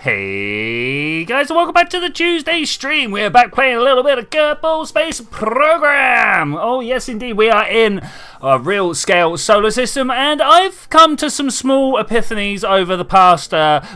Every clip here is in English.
Hey guys, and welcome back to the Tuesday stream. We're back playing a little bit of Kerbal Space Program. Oh yes indeed, we are in a real scale solar system, and I've come to some small epiphanies over the past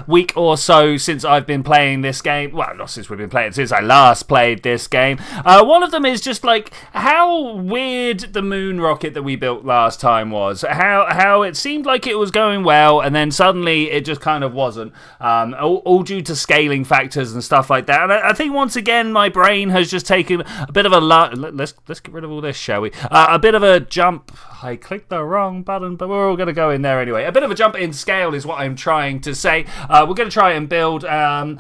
week or so since I've been playing this game. Well, not since we've been playing, since I last played this game. One of them is just like how weird the moon rocket that we built last time was. How it seemed like it was going well, and then suddenly it just kind of wasn't. All due to scaling factors and stuff like that. And I think once again my brain has just taken a bit of a let's get rid of all this, shall we? A bit of a jump. I clicked the wrong button, but we're all going to go in there anyway. A bit of a jump in scale is what I'm trying to say. We're going to try and build a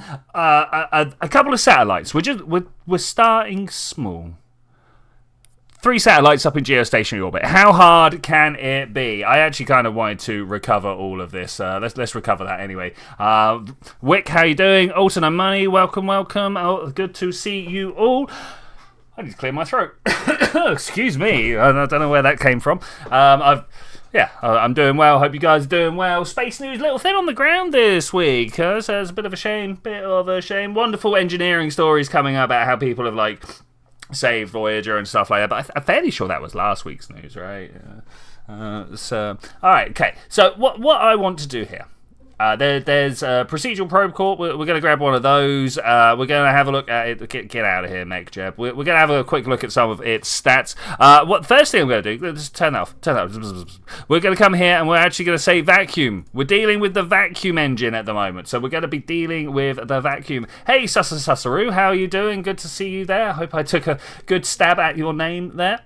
couple of satellites. We're starting small. 3 satellites up in geostationary orbit. How hard can it be? I actually kind of wanted to recover all of this. Let's recover that anyway. Wick, how you doing? Alton and Money, welcome. Oh, good to see you all. I need to clear my throat. Excuse me. I don't know where that came from. I'm doing well. Hope you guys are doing well. Space news, little thin on the ground this week. So it's a bit of a shame. Wonderful engineering stories coming up about how people have saved Voyager and stuff like that, but I'm fairly sure that was last week's news, right? Alright, okay. So what I want to do here, there's a procedural probe core. We're going to grab one of those. We're going to have a look at it. Get out of here, MechJeb. We're going to have a quick look at some of its stats. First thing I'm going to do, let's turn that off. We're going to come here and we're actually going to say vacuum. We're dealing with the vacuum engine at the moment, so we're going to be dealing with the vacuum. Hey, Sussaru, how are you doing? Good to see you there. I hope I took a good stab at your name there.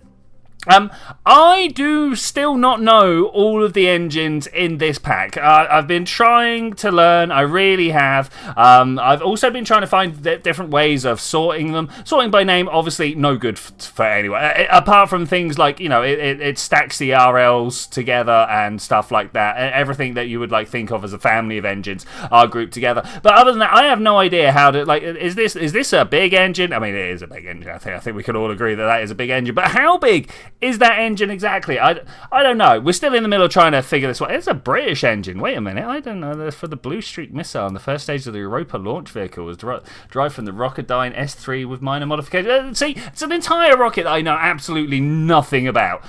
I do still not know all of the engines in this pack. I've been trying to learn, I really have. I've also been trying to find different ways of sorting them. Sorting by name, obviously, no good for anyone. Apart from things like, it stacks the RLs together and stuff like that. Everything that you would think of as a family of engines are grouped together. But other than that, I have no idea how to, is this a big engine? I mean, it is a big engine. I think we can all agree that is a big engine. But how big is that engine exactly? I don't know. We're still in the middle of trying to figure this one. It's a British engine. Wait a minute. I don't know. For the Blue Streak missile on the first stage of the Europa launch vehicle was derived from the Rocketdyne S3 with minor modifications. See, it's an entire rocket that I know absolutely nothing about.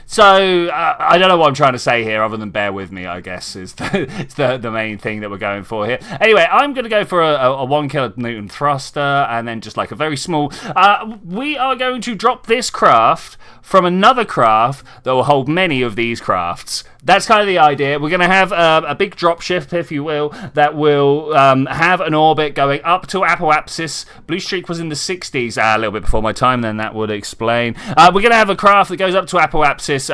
So I don't know what I'm trying to say here, other than bear with me, I guess, is the main thing that we're going for here. Anyway, I'm going to go for a 1 kilonewton thruster, and then just a very small... we are going to drop this craft from another craft that will hold many of these crafts. That's kind of the idea. We're going to have a big dropship, if you will, that will have an orbit going up to Apoapsis. Blue Streak was in the 60s, a little bit before my time, then that would explain. We're going to have a craft that goes up to Apoapsis,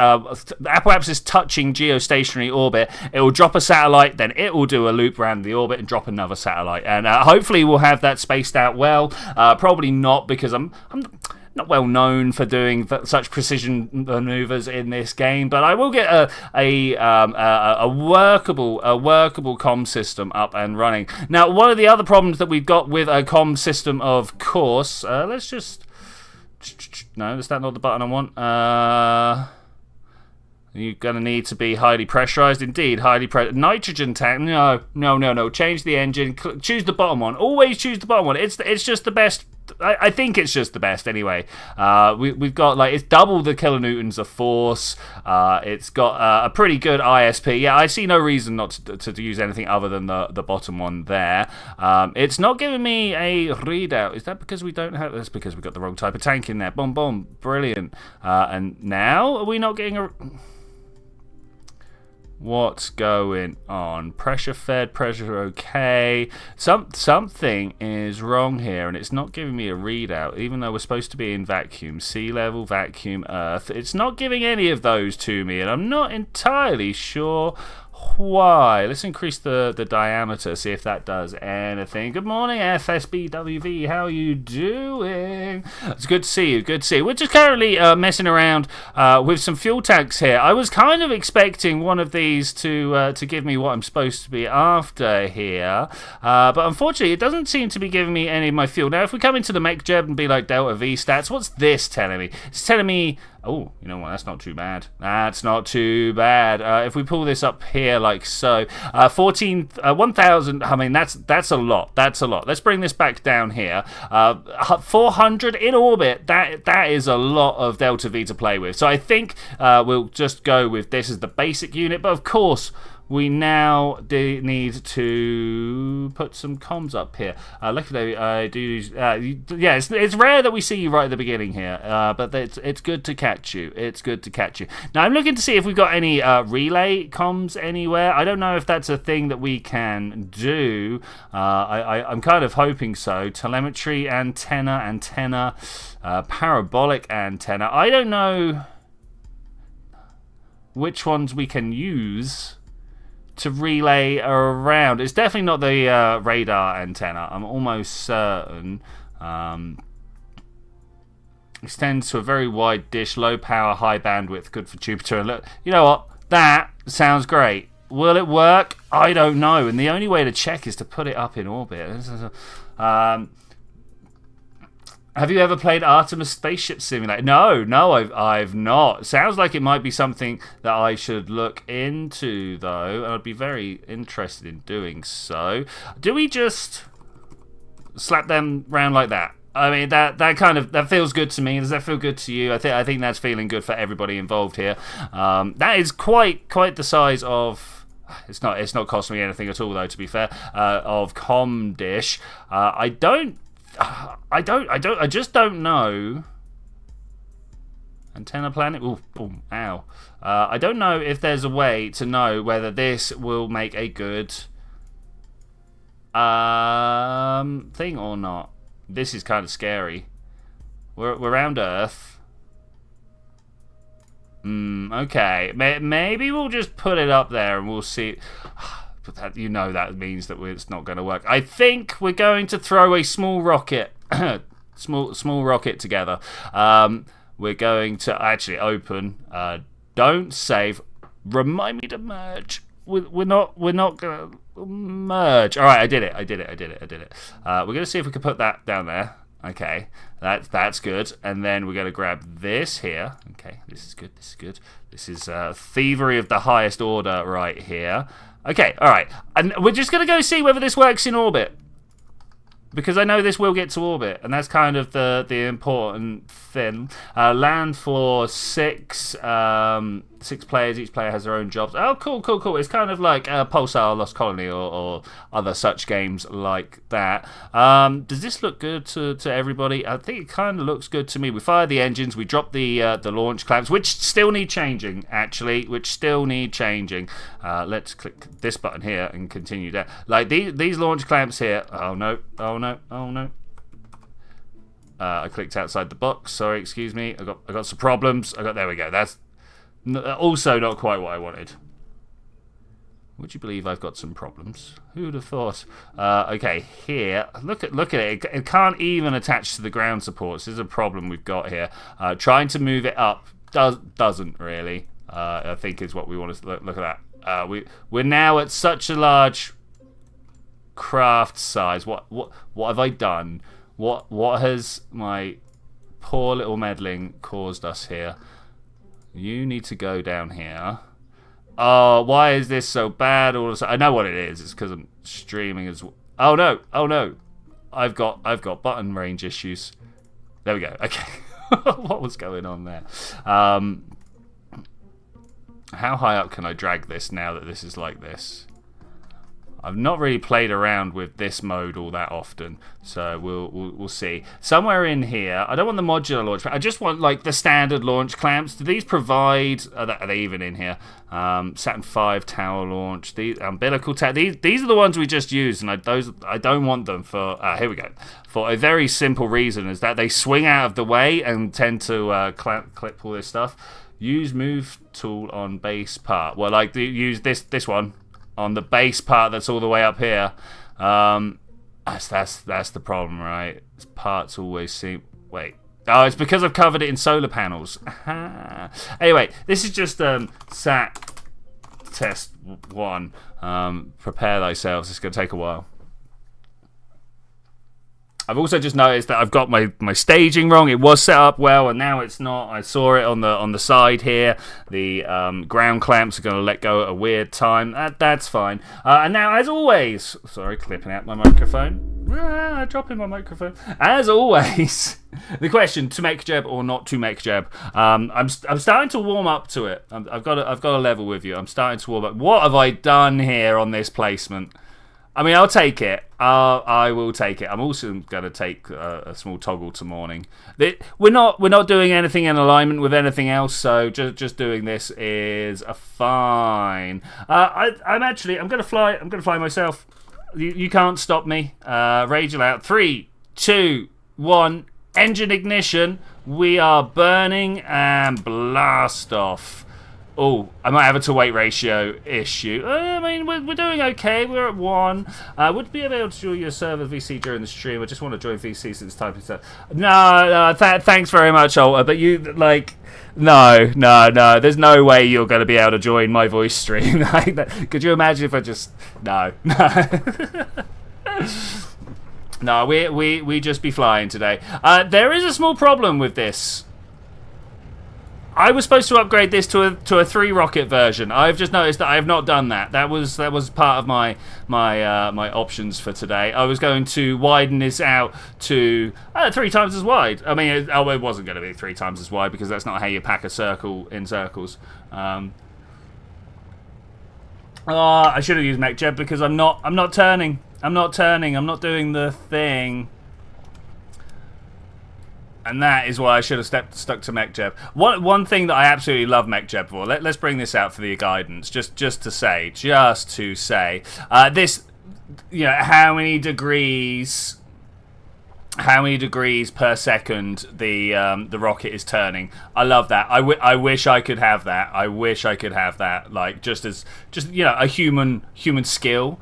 Apoapsis touching geostationary orbit. It will drop a satellite, then it will do a loop around the orbit and drop another satellite. And hopefully we'll have that spaced out well. Probably not, because I'm not well known for doing such precision maneuvers in this game, but I will get a workable comm system up and running. Now, one of the other problems that we've got with a comm system, of course, let's just... No, is that not the button I want? You're going to need to be highly pressurized. Indeed, highly pressurized. Nitrogen tank. No. Change the engine. Choose the bottom one. Always choose the bottom one. It's just the best. I think it's just the best anyway. We've got it's double the kilonewtons of force. It's got a pretty good ISP. Yeah, I see no reason not to use anything other than the bottom one there. It's not giving me a readout. Is that because we don't have... That's because we got the wrong type of tank in there. Boom. Brilliant. And now are we not getting a... What's going on? Pressure fed, pressure okay. Something is wrong here, and it's not giving me a readout, even though we're supposed to be in vacuum. Sea level, vacuum, earth. It's not giving any of those to me, and I'm not entirely sure why. Let's increase the diameter, see if that does anything. Good morning, FSBWV. How are you doing? It's good to see you. We're just currently messing around with some fuel tanks here. I was kind of expecting one of these to give me what I'm supposed to be after here, but unfortunately it doesn't seem to be giving me any of my fuel. Now, if we come into the MechJeb and be like Delta V stats, what's this telling me? It's telling me Oh, you know what? That's not too bad. That's not too bad. If we pull this up here like so, 1,000. I mean, that's a lot. That's a lot. Let's bring this back down here. 400 in orbit. That is a lot of Delta V to play with. So I think we'll just go with this as the basic unit. But of course, we now need to put some comms up here. Luckily, I do. Yeah, it's rare that we see you right at the beginning here, but it's good to catch you. It's good to catch you. Now, I'm looking to see if we've got any relay comms anywhere. I don't know if that's a thing that we can do. I'm kind of hoping so. Telemetry antenna, parabolic antenna. I don't know which ones we can use to relay around. It's definitely not the radar antenna. I'm almost certain. Extends to a very wide dish, low power, high bandwidth, good for Jupiter. And look, you know what? That sounds great. Will it work? I don't know. And the only way to check is to put it up in orbit. Have you ever played Artemis Spaceship Simulator? No, I've not. Sounds like it might be something that I should look into, though. And I'd be very interested in doing so. Do we just slap them round like that? I mean, that feels good to me. Does that feel good to you? I think that's feeling good for everybody involved here. That is quite the size of. It's not costing me anything at all, though. To be fair, of comm dish. I just don't know. Antenna planet. Ooh, ow. I don't know if there's a way to know whether this will make a good thing or not. This is kind of scary. We're around Earth. Okay. Maybe we'll just put it up there and we'll see. But that, that means that it's not going to work. I think we're going to throw a small rocket, small rocket together. We're going to actually open. Don't save. Remind me to merge. We're not going to merge. All right, I did it. We're going to see if we can put that down there. Okay, that's good. And then we're going to grab this here. Okay, this is good. This is thievery of the highest order right here. Okay, all right. And we're just going to go see whether this works in orbit. Because I know this will get to orbit, and that's kind of the important thing. Land for 6 players. Each player has their own jobs. Oh, cool. It's kind of like Pulsar Lost Colony or other such games like that. Does this look good to everybody? I think it kind of looks good to me. We fire the engines. We drop the launch clamps, which still need changing, actually. Let's click this button here and continue that. Like these launch clamps here. Oh no. I clicked outside the box. Sorry, excuse me. I got some problems. There we go. That's also not quite what I wanted. Would you believe I've got some problems? Who would have thought? Okay, here. Look at it. It can't even attach to the ground supports. This is a problem we've got here. Trying to move it up doesn't really. I think is what we want to look at that. We're now at such a large craft size. What have I done? What has my poor little meddling caused us here? You need to go down here. Oh, why is this so bad? All of a sudden, I know what it is. It's because I'm streaming as well. Oh no. I've got button range issues. There we go. Okay. What was going on there? How high up can I drag this now that this is like this? I've not really played around with this mode all that often, so we'll see. Somewhere in here, I don't want the modular launch. I just want like the standard launch clamps. Do these provide? Are they even in here? Saturn V tower launch. The umbilical tower. These are the ones we just used, and I don't want them for. Here we go. For a very simple reason, is that they swing out of the way and tend to clip all this stuff. Use move tool on base part. Well, like use this one on the base part that's all the way up here. That's the problem, right? This parts always seem... Wait. Oh, it's because I've covered it in solar panels. Anyway, this is just SAT test 1. Prepare thyself. It's going to take a while. I've also just noticed that I've got my staging wrong. It was set up well, and now it's not. I saw it on the side here. The ground clamps are going to let go at a weird time. That's fine. And now, as always, sorry, clipping out my microphone. Dropping my microphone. As always, the question: to make jeb or not to make jeb? I'm starting to warm up to it. I've got a level with you. I'm starting to warm up. What have I done here on this placement? I mean, I'll take it. I will take it. I'm also going to take a small toggle to morning. We're not doing anything in alignment with anything else, so just doing this is fine. I'm going to fly. I'm going to fly myself. You can't stop me. Rage out. 3, 2, 1. Engine ignition. We are burning and blast off. Oh, I might have a to-weight ratio issue. I mean, we're doing okay. We're at 1. Would be able to join your server VC during the stream. I just want to join VC since typing stuff. No, thanks very much, Alter. But you, like, no. There's no way you're going to be able to join my voice stream. Like that. Could you imagine if I just... No. No, we just be flying today. There is a small problem with this. I was supposed to upgrade this to a 3 rocket version. I've just noticed that I have not done that. That was part of my options for today. I was going to widen this out to 3 times as wide. I mean, it wasn't going to be 3 times as wide because that's not how you pack a circle in circles. I should have used mech jeb because I'm not turning. I'm not doing the thing. And that is why I should have stuck to mech jeb. One thing that I absolutely love mech jeb for. Let's bring this out for the guidance. Just to say, this, you know, how many degrees per second the rocket is turning. I love that. I wish I could have that. Like just you know, a human skill.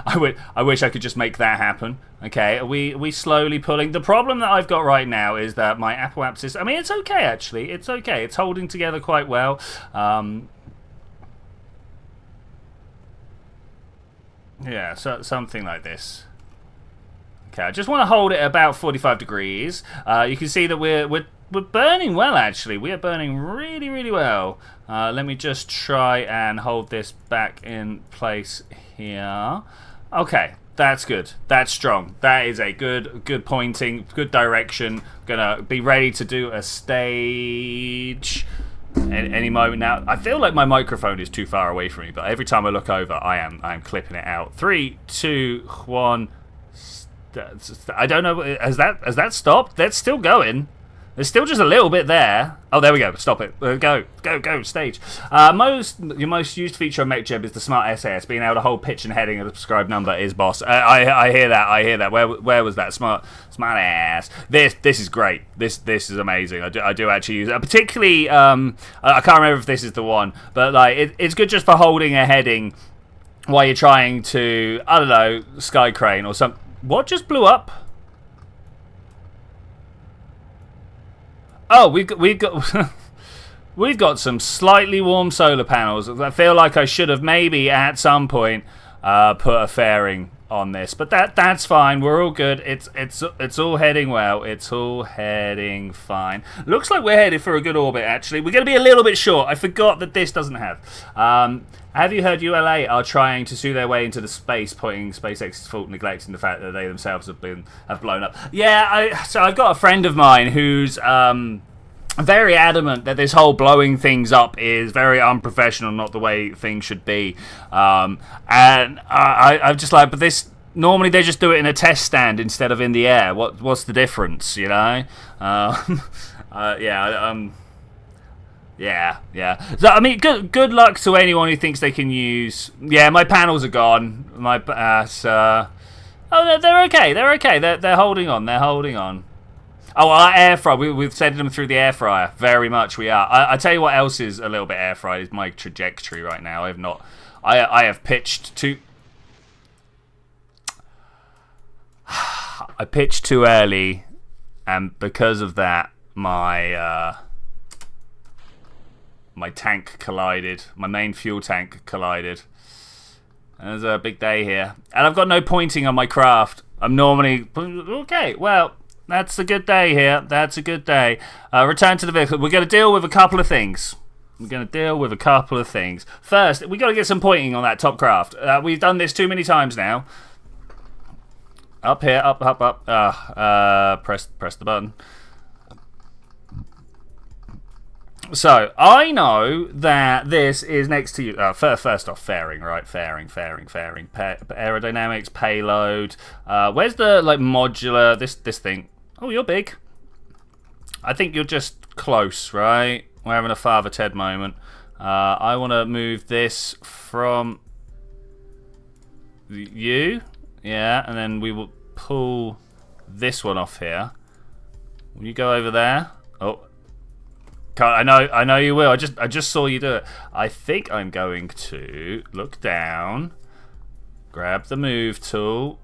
I wish I could just make that happen. Okay, are we slowly pulling? The problem that I've got right now is that my Apple App system, I mean, it's okay, actually. It's okay. It's holding together quite well. Yeah, so something like this. Okay, I just want to hold it about 45 degrees. You can see that we're burning well, actually. We are burning really, really well. Let me just try and hold this back in place here. Okay. That's good. That's strong. That is a good pointing, good direction. Gonna be ready to do a stage any moment now. I feel like my microphone is too far away from me, but every time I look over, I am clipping it out. 3, 2, 1. I don't know. Has that stopped? That's still going. There's still just a little bit there. Oh, there we go. Stop it. Go. Stage. Your most used feature on MechJeb is the Smart SAS. Being able to hold pitch and heading at a prescribed number is boss. I hear that. Where was that? Smart ass. This is great. This is amazing. I do actually use it. Particularly, I can't remember if this is the one, but like it's good just for holding a heading while you're trying to, I don't know, sky crane or something. What just blew up? Oh, we've got we've got some slightly warm solar panels. I feel like I should have maybe at some point put a fairing on this, but that's fine. We're all good. It's all heading well. It's all heading fine. Looks like we're headed for a good orbit. Actually, we're going to be a little bit short. I forgot that this doesn't have. Have you heard ULA are trying to sue their way into the space, pointing SpaceX's fault, neglecting the fact that they themselves have blown up? Yeah, so I've got a friend of mine who's very adamant that this whole blowing things up is very unprofessional, not the way things should be. And I'm just like, but this normally they just do it in a test stand instead of in the air. What's the difference, you know? Yeah. So I mean, good luck to anyone who thinks they can use. Yeah, my panels are gone. Oh, they're okay. They're holding on. Oh, our air fryer. We've sent them through the air fryer. Very much we are. I tell you what else is a little bit air fried is my trajectory right now. I have pitched too. I pitched too early, and because of that, my tank collided. My main fuel tank collided. And there's a big day here, and I've got no pointing on my craft. I'm normally okay. Well, that's a good day here. That's a good day. Return to the vehicle. We're going to deal with a couple of things. First, we got to get some pointing on that top craft. We've done this too many times now. Up here, up. Press the button. So, I know that this is next to you. First off, fairing, right? Fairing. Aerodynamics, payload. Where's the, modular, this thing? Oh, you're big. I think you're just close, right? We're having a Father Ted moment. I want to move this from you. Yeah, and then we will pull this one off here. Will you go over there? Oh. I know you will. I just saw you do it. I think I'm going to look down, grab the move tool,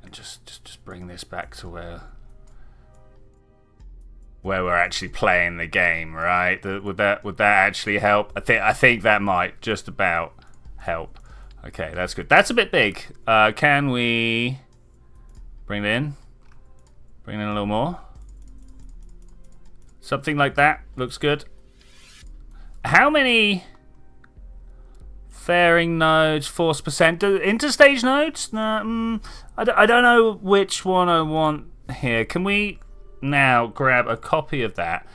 and just bring this back to where we're actually playing the game, right? Would that actually help? I think that might just about help. Okay, that's good. That's a bit big. Can we bring it in? Bring it in a little more. Something like that looks good. How many fairing nodes? 4%. Interstage nodes? No, I don't know which one I want here. Can we now grab a copy of that?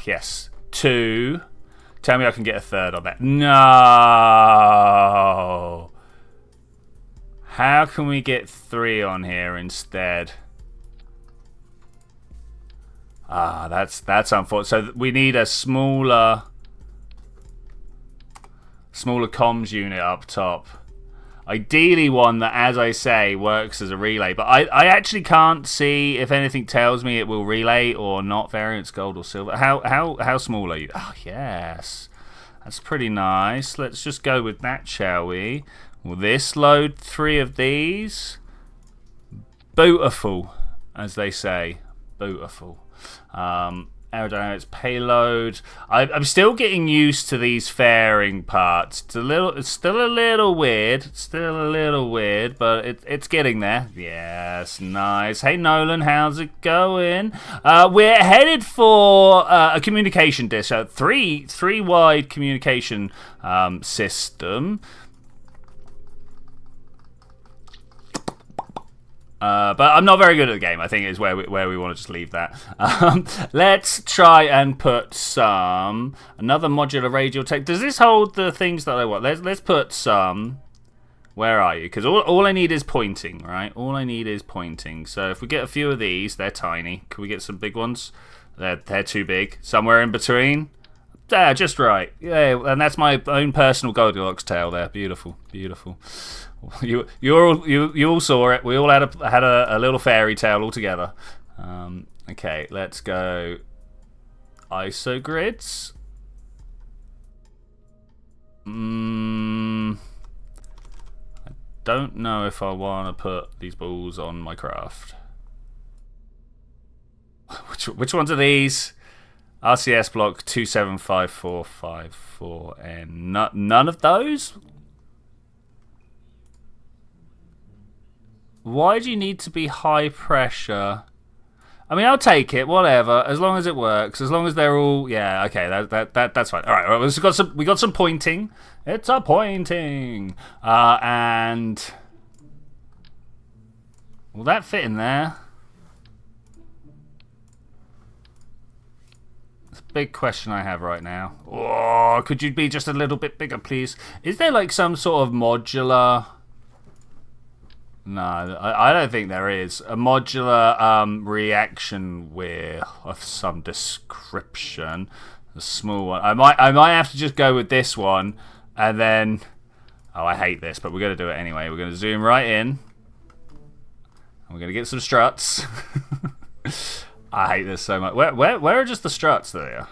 Yes. 2. Tell me I can get a 3rd on that. No. How can we get 3 on here instead? That's unfortunate. So we need a smaller comms unit up top. Ideally one that, as I say, works as a relay. But I actually can't see if anything tells me it will relay or not. Variance gold or silver. How small are you? Oh, yes. That's pretty nice. Let's just go with that, shall we? Will this load 3 of these? Beautiful, as they say. Beautiful. Aerodynamics, payload. I'm still getting used to these fairing parts. It's still a little weird. But it's getting there. Yes, nice. Hey Nolan, how's it going? We're headed for a communication dish, a three wide communication system. But I'm not very good at the game. I think is where we want to just leave that. Let's try and put another modular radial tech. Does this hold the things that I want? Let's put some. Where are you? Because all I need is pointing, right? All I need is pointing. So if we get a few of these, they're tiny. Can we get some big ones? They're too big. Somewhere in between. Just right. Yeah, and that's my own personal Goldilocks tale there. Beautiful. You all saw it. We all had a little fairy tale all together. Okay, let's go. ISO grids. I don't know if I want to put these balls on my craft. Which ones are these? RCS block 275454 and none of those. Why do you need to be high pressure? I mean, I'll take it, whatever, as long as it works, as long as they're all, yeah, okay, that's fine. All right, we got some pointing. It's a pointing, and will that fit in there? It's a big question I have right now. Oh, could you be just a little bit bigger, please? Is there like some sort of modular? No, I don't think there is. A modular reaction wheel of some description. A small one. I might have to just go with this one, and then... Oh, I hate this, but we're going to do it anyway. We're going to zoom right in. And we're going to get some struts. I hate this so much. Where are just the struts there?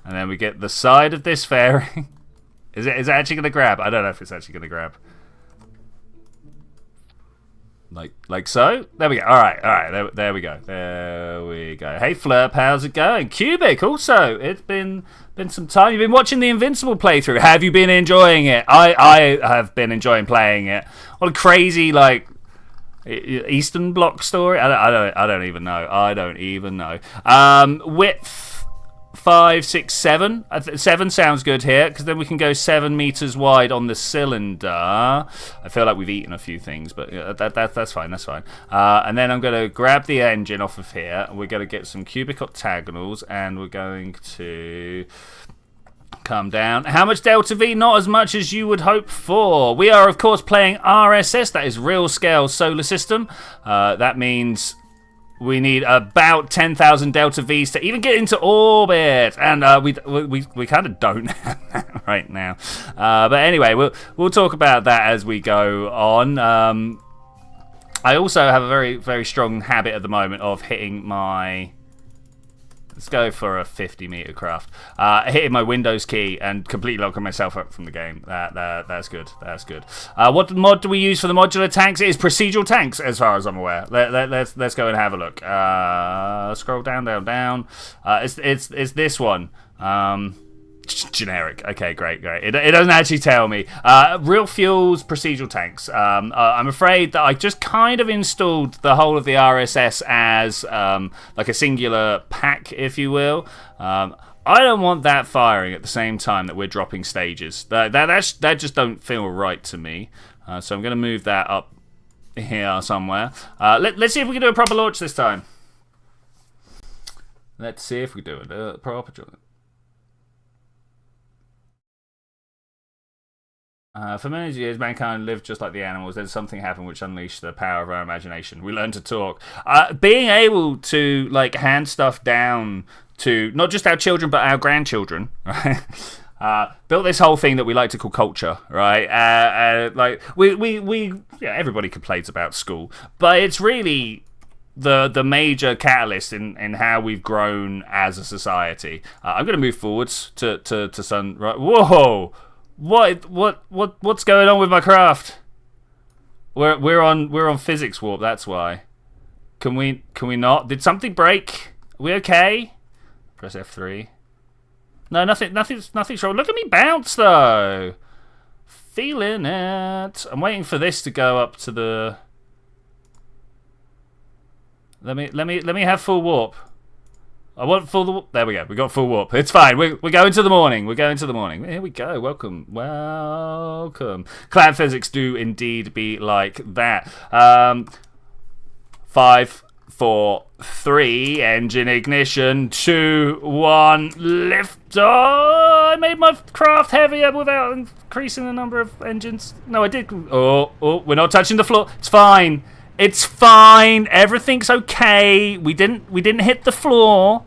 And then we get the side of this fairing. Is it actually going to grab? I don't know if it's actually going to grab. Like so. There we go. All right. There we go. Hey Flurp, how's it going? Cubic, also. It's been some time. You've been watching the Invincible playthrough. Have you been enjoying it? I have been enjoying playing it. What a crazy Eastern Bloc story. I don't even know. I don't even know. Width 5, 6, 7. 7 sounds good here, because then we can go 7 meters wide on the cylinder. I feel like we've eaten a few things, but that's fine. That's fine. And then I'm going to grab the engine off of here. We're going to get some cubic octagonals, and we're going to come down. How much Delta V? Not as much as you would hope for. We are, of course, playing RSS. That is Real Scale Solar System. That means we need about 10,000 Delta Vs to even get into orbit, and we kind of don't have that right now. But anyway, we'll talk about that as we go on. I also have a very, very strong habit at the moment of hitting my... Let's go for a 50-meter craft. Hitting my Windows key and completely locking myself up from the game. That's good. That's good. What mod do we use for the modular tanks? It is procedural tanks, as far as I'm aware. Let's go and have a look. Scroll down. It's this one. Generic. Okay, great. It doesn't actually tell me. Real Fuels procedural tanks. I'm afraid that I just kind of installed the whole of the RSS as like a singular pack, if you will. I don't want that firing at the same time that we're dropping stages. That just don't feel right to me. So I'm going to move that up here somewhere. Let's see if we can do a proper launch this time. Let's see if we do a proper launch. For many years, mankind lived just like the animals. Then something happened which unleashed the power of our imagination. We learned to talk. Being able to like hand stuff down to not just our children but our grandchildren, right? Built this whole thing that we like to call culture, right? Like everybody complains about school, but it's really the major catalyst in how we've grown as a society. I'm going to move forwards to sun. Right? Whoa. What's going on with my craft? We're on physics warp. That's why. Can we not? Did something break? Are we okay? Press F3. No, nothing's wrong. Look at me bounce though. Feeling it. I'm waiting for this to go up to the. Let me have full warp. I want full. There we go. We got full warp. It's fine. We're going to the morning. Here we go. Welcome. Cloud physics do indeed be like that. 5, 4, 3. Engine ignition. 2, 1. Lift. Oh, I made my craft heavier without increasing the number of engines. No, I did. Oh, we're not touching the floor. It's fine. It's fine. Everything's okay. We didn't hit the floor.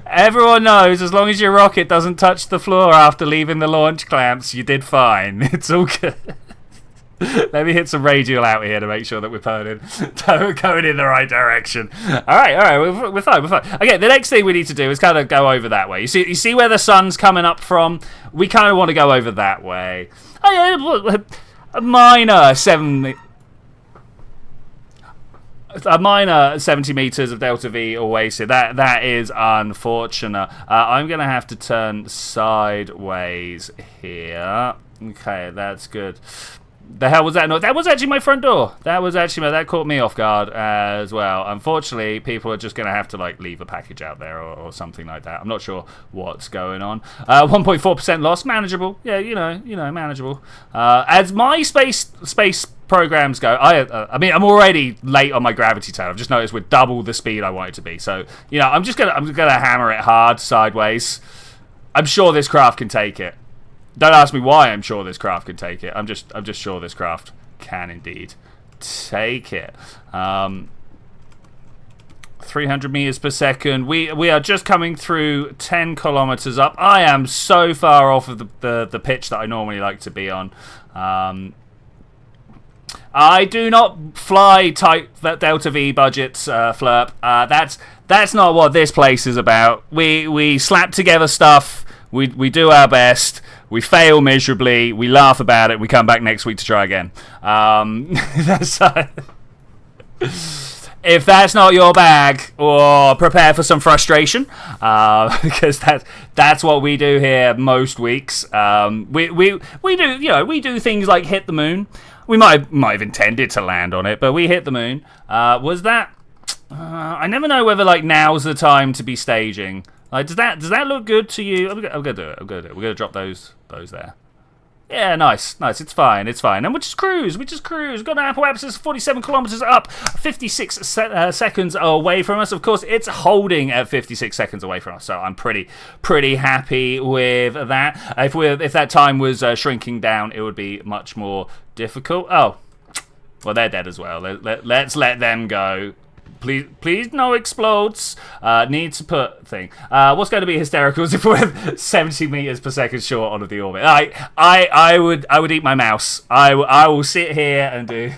Everyone knows as long as your rocket doesn't touch the floor after leaving the launch clamps, you did fine. It's all good. Let me hit some radial out here to make sure that we're going in the right direction. All right, we're fine. Okay, the next thing we need to do is kind of go over that way. You see where the sun's coming up from? We kind of want to go over that way. Oh yeah. A minor 70 meters of Delta V or wasted. That is unfortunate. I'm going to have to turn sideways here. Okay, that's good. The hell was that? No, that was actually my front door. That caught me off guard as well. Unfortunately, people are just going to have to like leave a package out there or something like that. I'm not sure what's going on. 1.4% loss, manageable. Yeah, you know, manageable. As my space programs go, I mean, I'm already late on my gravity tail. I've just noticed we're double the speed I want it to be. So, I'm gonna hammer it hard sideways. I'm sure this craft can take it. Don't ask me why I'm sure this craft can take it. I'm just sure this craft can indeed take it. 300 meters per second. We are just coming through 10 kilometers up. I am so far off of the pitch that I normally like to be on. I do not fly tight Delta V budgets, Flurp. That's not what this place is about. We slap together stuff. We do our best. We fail miserably. We laugh about it. We come back next week to try again. If that's not your bag, or prepare for some frustration, because that's what we do here most weeks. We do things like hit the moon. We might have intended to land on it, but we hit the moon. Was that? I never know whether like now's the time to be staging. Like, does that look good to you? I'm gonna do it. We're gonna drop those there. Yeah, nice. It's fine. And we just cruise. Got an Apple Axis 47 kilometers up, 56 seconds away from us. Of course, it's holding at 56 seconds away from us, so I'm pretty happy with that. If that time was shrinking down, it would be much more difficult. Oh, well, they're dead as well. Let's let them go. Please, no explodes. Need to put thing. What's going to be hysterical is if we're 70 meters per second short on the orbit. I would eat my mouse. I will sit here and do.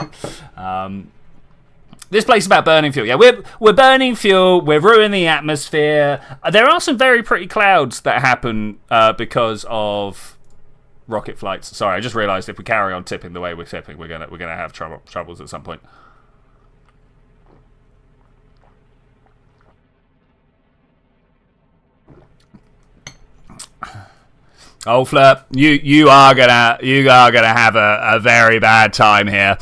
This place is about burning fuel. Yeah, we're burning fuel. We're ruining the atmosphere. There are some very pretty clouds that happen because of rocket flights. Sorry, I just realised if we carry on tipping the way we're tipping, we're gonna have troubles at some point. Oh, Flip, you are gonna have a very bad time here.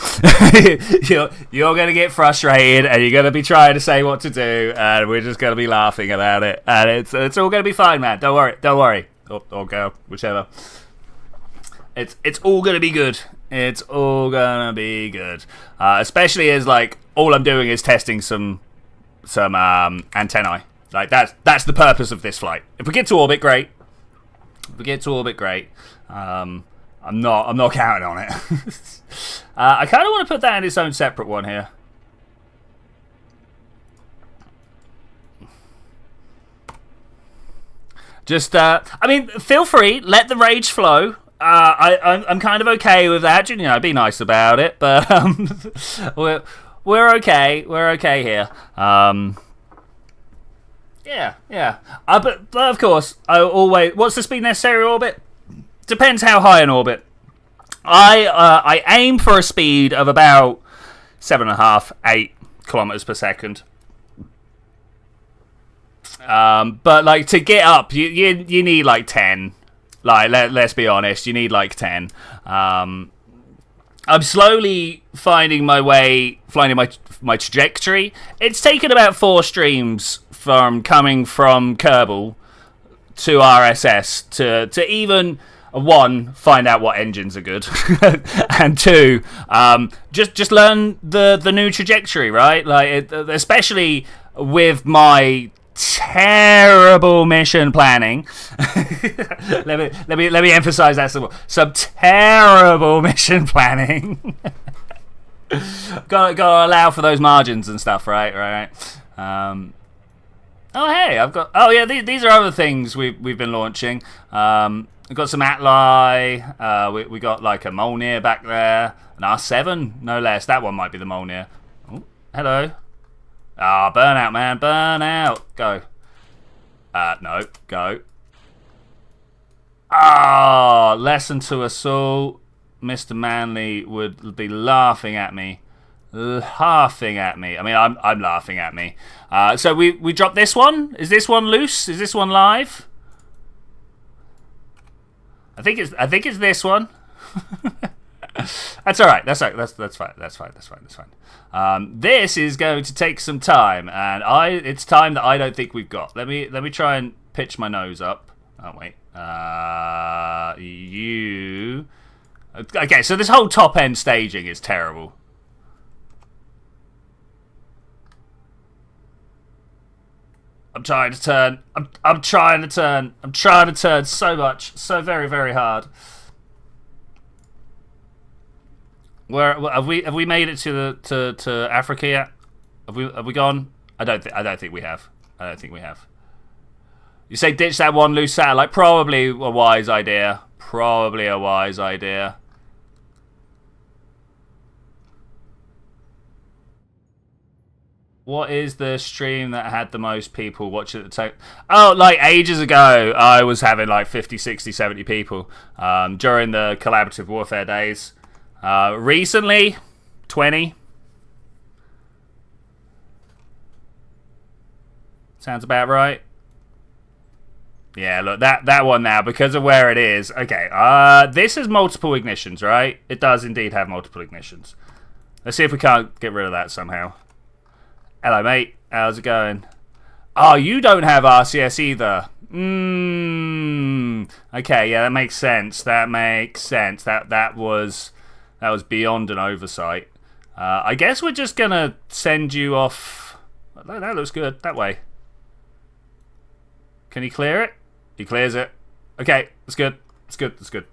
you're gonna get frustrated, and you're gonna be trying to say what to do, and we're just gonna be laughing about it, and it's all gonna be fine, man. Don't worry, or girl, whichever. It's all gonna be good. It's all gonna be good. Especially as like all I'm doing is testing some antennae. Like that's the purpose of this flight. If we get to orbit, great. I'm not counting on it. I kind of want to put that in its own separate one here. Just, I mean, feel free, let the rage flow. I'm kind of okay with that. You know, be nice about it, but we're okay. We're okay here. Yeah. But of course, I always. What's the speed necessary orbit? Depends how high in orbit. I aim for a speed of about 7.5, 8 kilometers per second. But like to get up, you need like 10. Like let's be honest, you need like 10. I'm slowly finding my way, finding my trajectory. It's taken about 4 streams from coming from Kerbal to RSS to even 1, find out what engines are good, and 2, just learn the new trajectory, right? Like especially with my terrible mission planning. let me emphasize that some terrible mission planning. Gotta allow for those margins and stuff, right. Oh hey, I've got. Oh yeah, these are other things we've been launching. We've got some Atli. We got like a Molnir back there, an R7, no less. That one might be the Molnir. Oh, hello. Ah, burnout, man, burnout. Go. No, go. Ah, lesson to us all. Mr. Manley would be laughing at me. I mean, I'm laughing at me. So we dropped this one. Is this one loose? Is this one live? I think it's this one. That's all right. That's fine. This is going to take some time, and it's time that I don't think we've got. Let me try and pitch my nose up. Oh wait. Okay, so this whole top end staging is terrible. I'm trying to turn. I'm trying to turn. I'm trying to turn so much, so very, very hard. Where have we made it to Africa yet? Have we gone? I don't think we have. You say ditch that one loose satellite. Probably a wise idea. What is the stream that had the most people watching at the time? Oh, like ages ago, I was having like 50, 60, 70 people during the collaborative warfare days. Recently, 20. Sounds about right. Yeah, look, that one now, because of where it is. Okay, this has multiple ignitions, right? It does indeed have multiple ignitions. Let's see if we can't get rid of that somehow. Hello, mate. How's it going? Oh, you don't have RCS either. Okay, yeah, that makes sense. That makes sense. That was beyond an oversight. I guess we're just gonna send you off. That looks good. That way. Can he clear it? He clears it. Okay, that's good. That's good. That's good.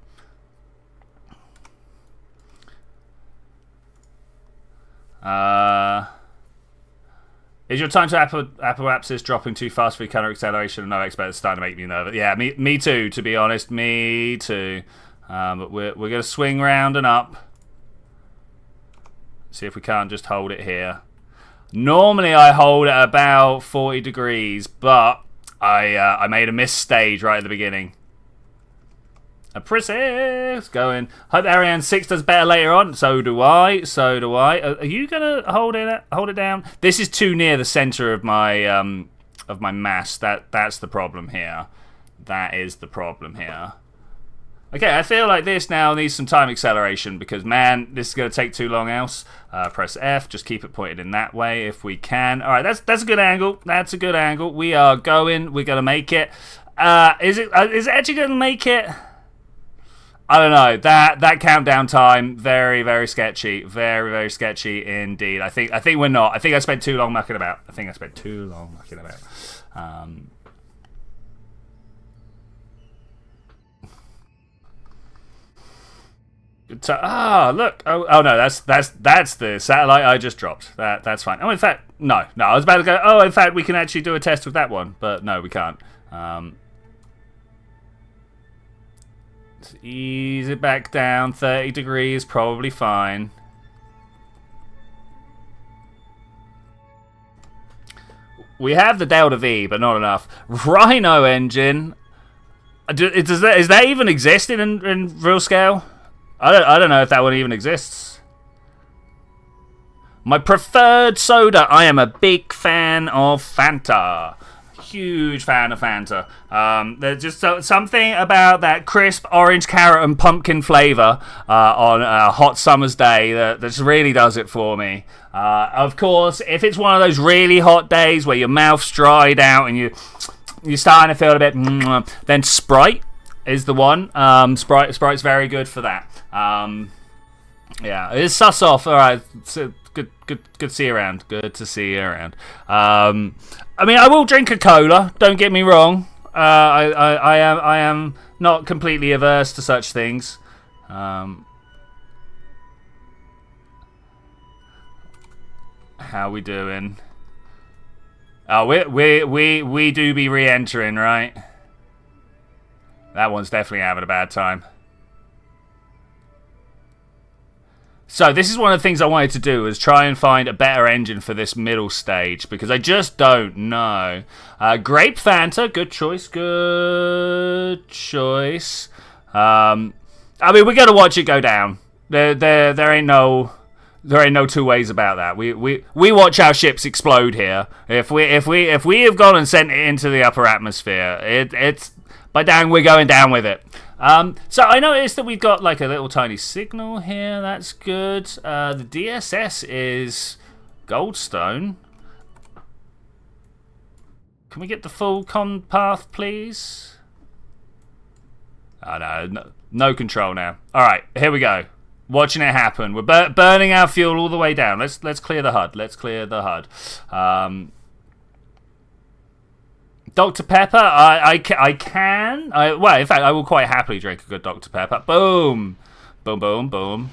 Is your time to apoapsis dropping too fast for your counter acceleration? No expert, it's starting to make me nervous. Yeah, me too, to be honest. Me too. But we're going to swing round and up. See if we can't just hold it here. Normally I hold at about 40 degrees, but I made a misstage right at the beginning. Aprissis going. Hope Ariane 6 does better later on. So do I. So do I. Are you gonna hold it down? This is too near the center of my mass. That's the problem here. That is the problem here. Okay, I feel like this now needs some time acceleration because, man, this is going to take too long else. Press F, just keep it pointed in that way if we can. All right, that's a good angle. That's a good angle. We are going. We're going to make it. Is it actually going to make it? I don't know. That countdown time, very, very sketchy. Very, very sketchy indeed. I think we're not. I think I spent too long mucking about. Look. Oh no, that's the satellite I just dropped. That's fine. Oh, in fact, no. I was about to go. Oh, in fact, we can actually do a test with that one, but no, we can't. Let's ease it back down. 30 degrees, probably fine. We have the Delta V, but not enough. Rhino engine. Does that even exist in real scale? I don't know if that one even exists. My preferred soda. I am a big fan of Fanta. Huge fan of Fanta. There's just something about that crisp orange, carrot, and pumpkin flavour on a hot summer's day that just really does it for me. Of course, if it's one of those really hot days where your mouth's dried out and you're starting to feel a bit, then Sprite is the one. Sprite's very good for that. Yeah, it's sus off. All right, so good to see you around. Good to see you around. I mean, I will drink a cola. Don't get me wrong. I am not completely averse to such things. How we doing? Oh, we do be re-entering, right? That one's definitely having a bad time. So this is one of the things I wanted to do, is try and find a better engine for this middle stage, because I just don't know. Grape Fanta, good choice, good choice. I mean, we're gonna watch it go down. There ain't no two ways about that. We watch our ships explode here. If we have gone and sent it into the upper atmosphere, it's by dang, we're going down with it. So I noticed that we've got like a little tiny signal here. That's good. The DSS is Goldstone. Can we get the full con path, please? Oh, no control now. All right, here we go. Watching it happen. We're burning our fuel all the way down. Let's clear the HUD. Let's clear the HUD. Dr. Pepper, I can. Well, in fact, I will quite happily drink a good Dr. Pepper. Boom. Boom, boom, boom.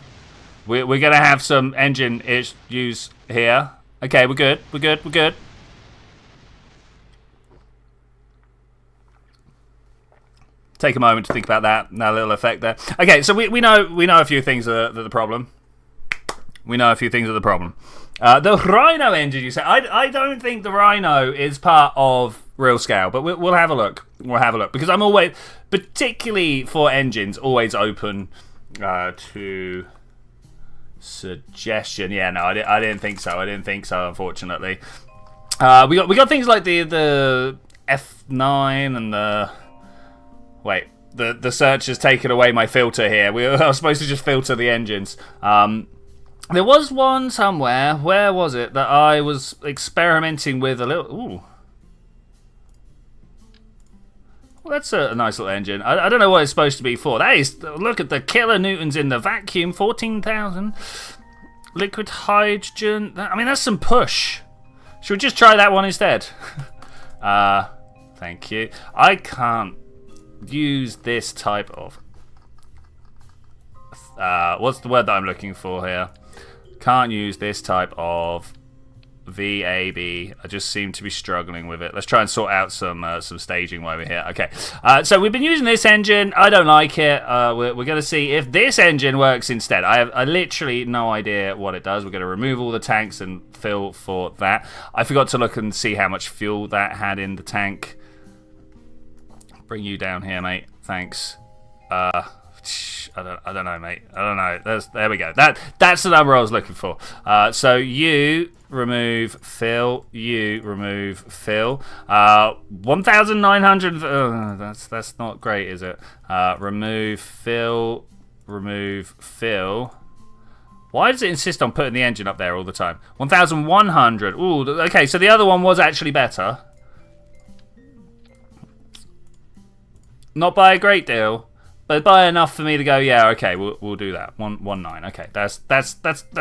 We're going to have some engine issues here. Okay, we're good. We're good. We're good. Take a moment to think about that little effect there. Okay, so we know a few things are the problem. We know a few things are the problem. The Rhino engine, you say? I don't think the Rhino is part of real scale, but we'll have a look. We'll have a look, because I'm always, particularly for engines, always open to suggestion. Yeah, no, I didn't think so. I didn't think so. Unfortunately, we got things like the F9 and the Wait, the search has taken away my filter here. I was supposed to just filter the engines. There was one somewhere. Where was it that I was experimenting with a little? Ooh. Well, that's a nice little engine. I don't know what it's supposed to be for. That is, look at the kilonewtons in the vacuum. 14,000. Liquid hydrogen. I mean, that's some push. Should we just try that one instead? Thank you. I can't use this type of... what's the word that I'm looking for here? Can't use this type of VAB. I just seem to be struggling with it. Let's try and sort out some staging while we're here. Okay, so we've been using this engine. I don't like it. We're going to see if this engine works instead. I literally no idea what it does. We're going to remove all the tanks and fill for that. I forgot to look and see how much fuel that had in the tank. Bring you down here, mate. Thanks. I don't know, mate. I don't know. There we go. That's the number I was looking for. So you remove fill. You remove fill. 1,900. That's not great, is it? Remove fill. Remove fill. Why does it insist on putting the engine up there all the time? 1,100. Ooh. Okay. So the other one was actually better. Not by a great deal. But by enough for me to go, yeah, okay, we'll do that. 119. Okay, that's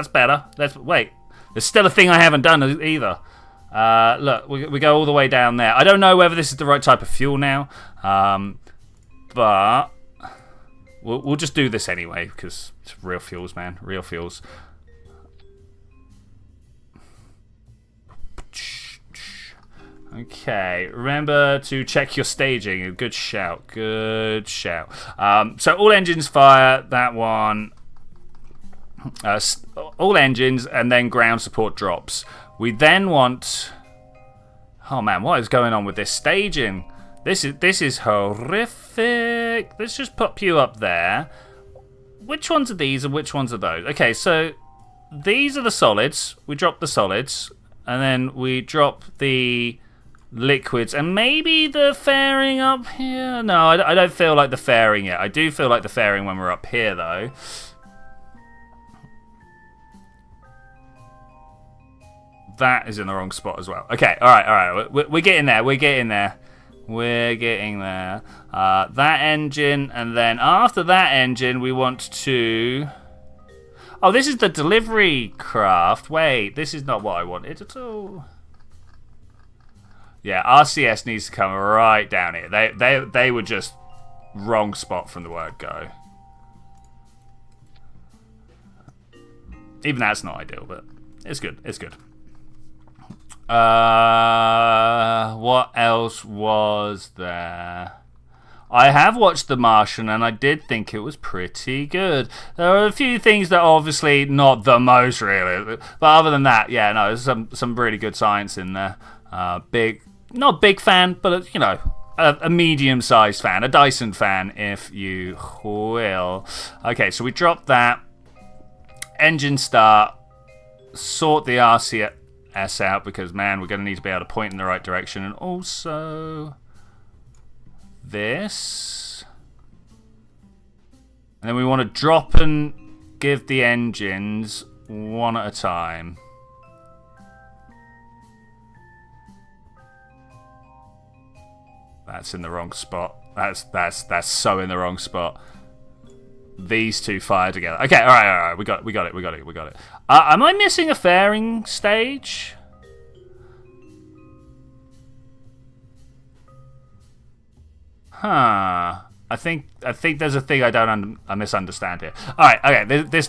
better. Wait, there's still a thing I haven't done either. Look, we go all the way down there. I don't know whether this is the right type of fuel now, but we'll just do this anyway because it's real fuels, man. Real fuels. Okay, remember to check your staging. Good shout, good shout. So all engines fire, that one. All engines, and then ground support drops. We then want... Oh man, what is going on with this staging? This is horrific. Let's just pop you up there. Which ones are these and which ones are those? Okay, so these are the solids. We drop the solids, and then we drop the... liquids, and maybe the fairing up here. No, I don't feel like the fairing yet. I do feel like the fairing when we're up here, though. That is in the wrong spot as well. Okay, all right. We're getting there. We're getting there. We're getting there. That engine, and then after that engine, we want to... Oh, this is the delivery craft. Wait, this is not what I wanted at all. Yeah, RCS needs to come right down here. They were just wrong spot from the word go. Even that's not ideal, but it's good. It's good. What else was there? I have watched The Martian, and I did think it was pretty good. There are a few things that are obviously not the most really, but other than that, yeah, no, there's some really good science in there. Not a big fan, but you know, a medium-sized fan, a Dyson fan, if you will. Okay, so we drop that. Engine start. Sort the RCS out because, man, we're going to need to be able to point in the right direction. And also this. And then we want to drop and give the engines one at a time. That's in the wrong spot. That's so in the wrong spot. These two fire together. Okay, all right. We got it. Am I missing a fairing stage? Huh. I think there's a thing I misunderstand here. All right. Okay. This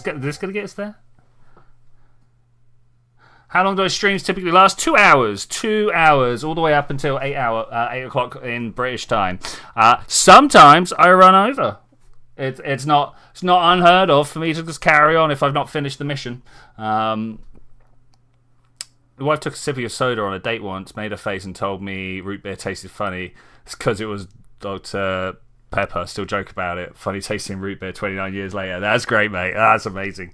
gonna get us there. How long do those streams typically last? 2 hours. 2 hours, all the way up until 8 o'clock in British time. Sometimes I run over. It's not unheard of for me to just carry on if I've not finished the mission. The wife took a sip of your soda on a date once, made a face, and told me root beer tasted funny. It's because it was Dr. Pepper. Still joke about it. Funny tasting root beer 29 years later. That's great, mate. That's amazing.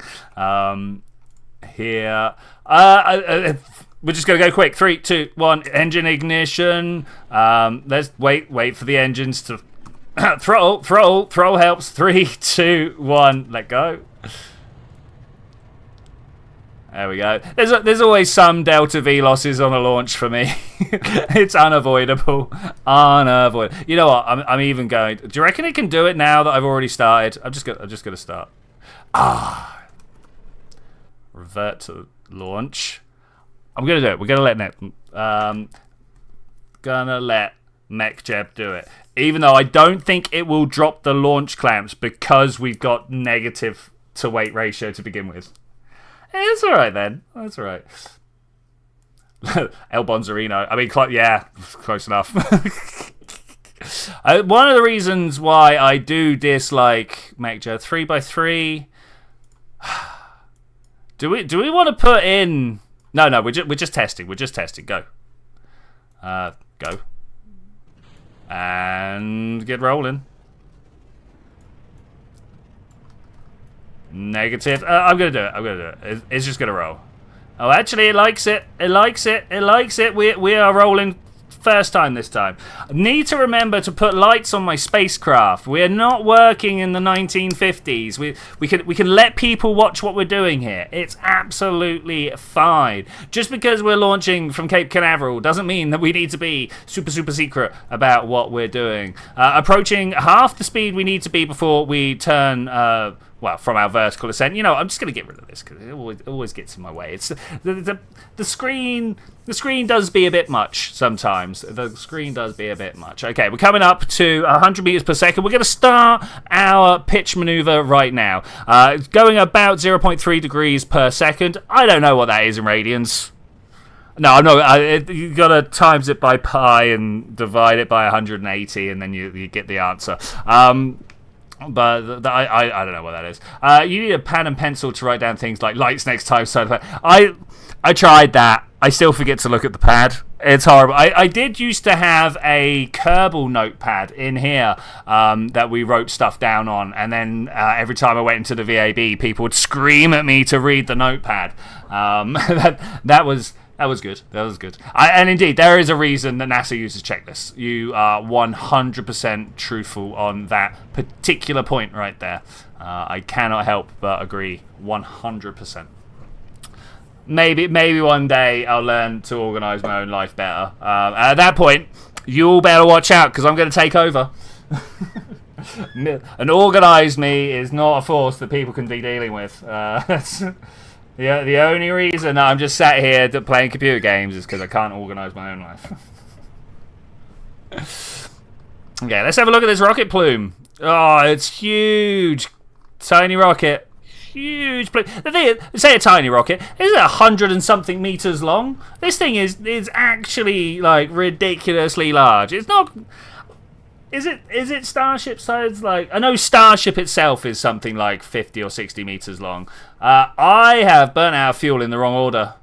Here, we're just gonna go quick. 3, 2, 1. Engine ignition. Let's wait for the engines to Throttle helps. 3, 2, 1, let go. There we go. There's always some delta V losses on a launch for me. It's unavoidable. Unavoidable. You know what? I'm even going. Do you reckon it can do it now that I've already started? I'm just gonna start. Revert to launch. I'm gonna do it. We're gonna let MechJeb do it. Even though I don't think it will drop the launch clamps because we've got negative to weight ratio to begin with. It's alright then. That's alright. El Bonzerino. I mean, yeah, close enough. One of the reasons why I do dislike MechJeb 3x3. Do we want to put in? No. We're just testing. We're just testing. Go. Go. And get rolling. Negative. I'm gonna do it. It's just gonna roll. Oh, actually, it likes it. It likes it. We are rolling first time this time. I need to remember to put lights on my spacecraft. We are not working in the 1950s. We can let people watch what we're doing here. It's absolutely fine. Just because we're launching from Cape Canaveral doesn't mean that we need to be super secret about what we're doing. Approaching half the speed we need to be before we turn. Well, from our vertical ascent. You know, I'm just going to get rid of this because it always gets in my way. It's the screen. The screen does be a bit much sometimes. The screen does be a bit much. Okay, we're coming up to 100 meters per second. We're going to start our pitch maneuver right now. It's going about 0.3 degrees per second. I don't know what that is in radians. No, you got to times it by pi and divide it by 180, and then you get the answer. But I don't know what that is. You need a pen and pencil to write down things like lights next time. So I tried that. I still forget to look at the pad. It's horrible. I did used to have a Kerbal notepad in here that we wrote stuff down on, and then every time I went into the VAB, people would scream at me to read the notepad. That was good. That was good. And indeed, there is a reason that NASA uses checklists. You are 100% truthful on that particular point right there. I cannot help but agree 100%. Maybe one day I'll learn to organise my own life better. At that point, you all better watch out because I'm going to take over. An organised me is not a force that people can be dealing with. Yeah, the only reason I'm just sat here playing computer games is because I can't organise my own life. Okay, let's have a look at this rocket plume. Oh, it's huge. Tiny rocket. Huge plume. The thing is, say a tiny rocket, is it 100 and something meters long? This thing is actually like ridiculously large. It's not... Is it Starship size? Like, I know Starship itself is something like 50 or 60 meters long. I have burnt out fuel in the wrong order.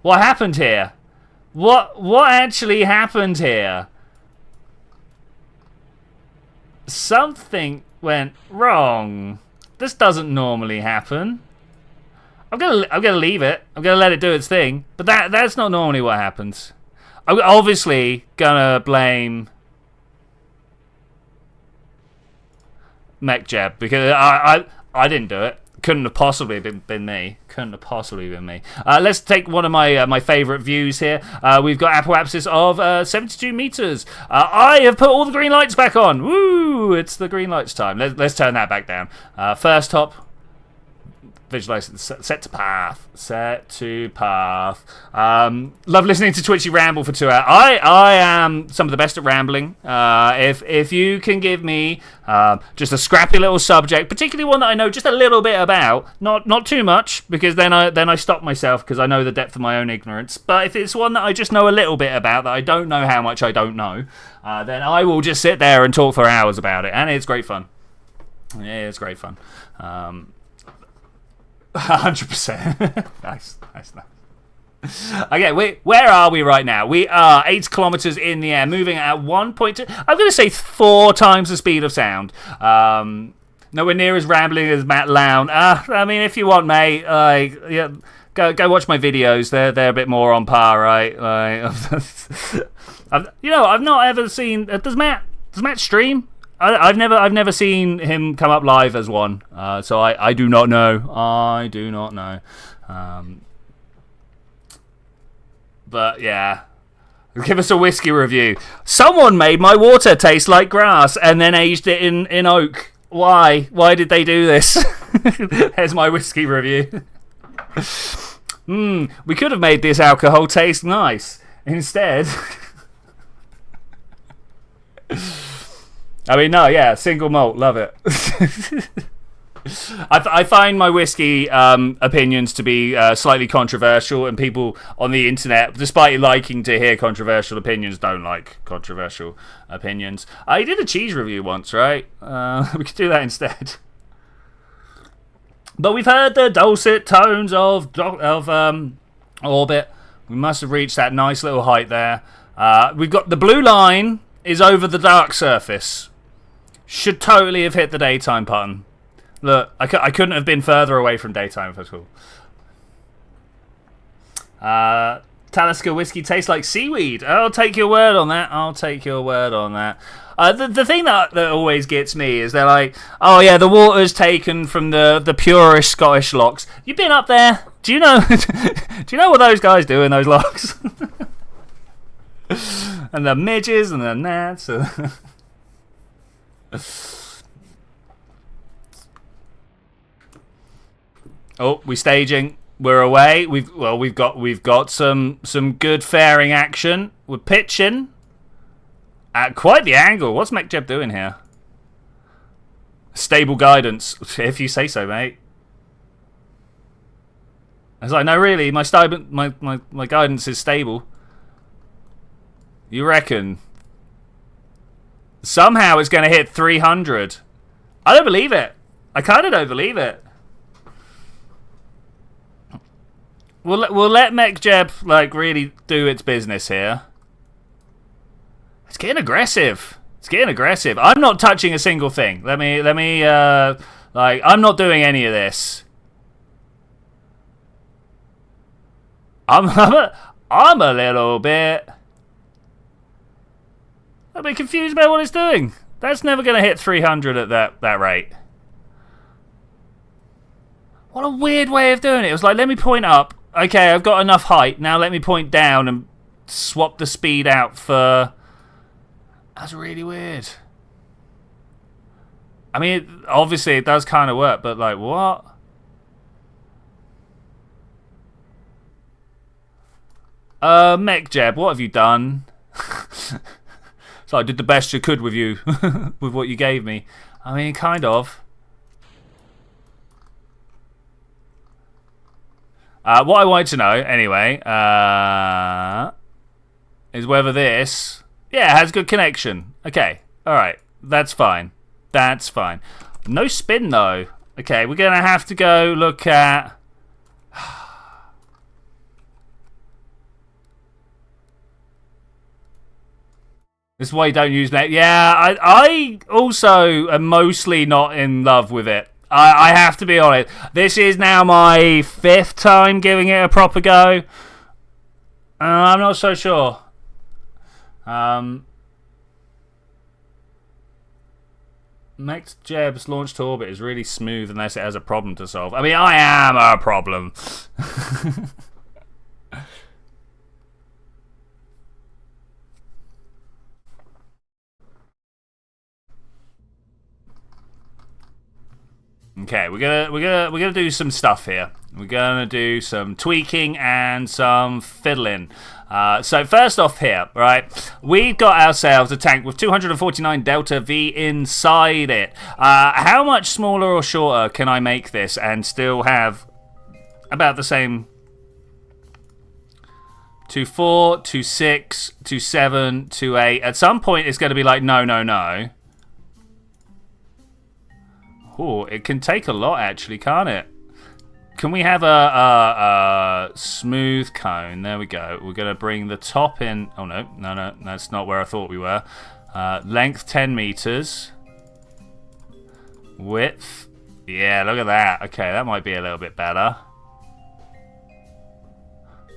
What happened here? What actually happened here? Something went wrong. This doesn't normally happen. I'm gonna leave it. I'm gonna let it do its thing. But that's not normally what happens. I'm obviously gonna blame MechJeb because I didn't do it. Couldn't have possibly been me. Let's take one of my favourite views here. We've got apoapsis of 72 meters. I have put all the green lights back on. Woo! It's the green lights time. Let's turn that back down. First hop. Visualize set to path. Love listening to Twitchy ramble for 2 hours. I am some of the best at rambling. If you can give me just a scrappy little subject, particularly one that I know just a little bit about, not too much, because then I stop myself because I know the depth of my own ignorance. But if it's one that I just know a little bit about, that I don't know how much I don't know, then I will just sit there and talk for hours about it, and it's great fun. Yeah, it's great fun. 100%. Nice. Okay, where are we right now? We are 8 kilometers in the air, moving at 1.2. I'm going to say 4 times the speed of sound. Nowhere near as rambling as Matt Lown. I mean, if you want, mate, yeah, go watch my videos. They're a bit more on par, right? I've not ever seen. Does Matt stream? I've never seen him come up live as one, so I do not know. I do not know. But yeah, give us a whiskey review. Someone made my water taste like grass and then aged it in oak. Why? Why did they do this? Here's my whiskey review. We could have made this alcohol taste nice. Instead, I mean, no, yeah, single malt, love it. I find my whiskey opinions to be slightly controversial, and people on the internet, despite liking to hear controversial opinions, don't like controversial opinions. I did a cheese review once, right? We could do that instead. But we've heard the dulcet tones of Orbit. We must have reached that nice little height there. We've got the blue line is over the dark surface. Should totally have hit the daytime button. Look, I couldn't have been further away from daytime at all. Talisker whiskey tastes like seaweed. I'll take your word on that. I'll take your word on that. The thing that always gets me is they're like, oh yeah, the water's taken from the purest Scottish lochs. You been up there? Do you know? Do you know what those guys do in those lochs? And the midges and the gnats. Oh, we staging. We're away. We've got some good fairing action. We're pitching at quite the angle. What's MechJeb doing here? Stable guidance, if you say so, mate. I was like, no, really, my guidance is stable. You reckon? Somehow it's going to hit 300. I don't believe it. I kind of don't believe it. We'll let MechJeb like really do its business here. It's getting aggressive. It's getting aggressive. I'm not touching a single thing. Let me like I'm not doing any of this. I'm a little bit confused about what it's doing. That's never going to hit 300 at that rate. What a weird way of doing it. It was like, let me point up. Okay, I've got enough height. Now let me point down and swap the speed out for... That's really weird. I mean, obviously it does kind of work, but like, what? MechJeb, what have you done? So I did the best you could with you, with what you gave me. I mean, kind of. What I wanted to know, anyway, is whether this... Yeah, it has good connection. Okay, alright. That's fine. That's fine. No spin, though. Okay, we're going to have to go look at... This is why you don't use net. Yeah, I also am mostly not in love with it. I have to be honest. This is now my 5th time giving it a proper go. I'm not so sure. MechJeb's launch to orbit is really smooth unless it has a problem to solve. I mean, I am a problem. Okay, we're gonna do some stuff here. We're gonna do some tweaking and some fiddling. So first off here, right, we've got ourselves a tank with 249 Delta V inside it. How much smaller or shorter can I make this and still have about the same? 2.4, 2.6, 2.7, 2.8. At some point, it's going to be like no, no, no. Oh, it can take a lot, actually, can't it? Can we have a smooth cone? There we go. We're going to bring the top in. Oh, no. No, that's not where I thought we were. Length 10 meters. Width. Yeah, look at that. Okay, that might be a little bit better.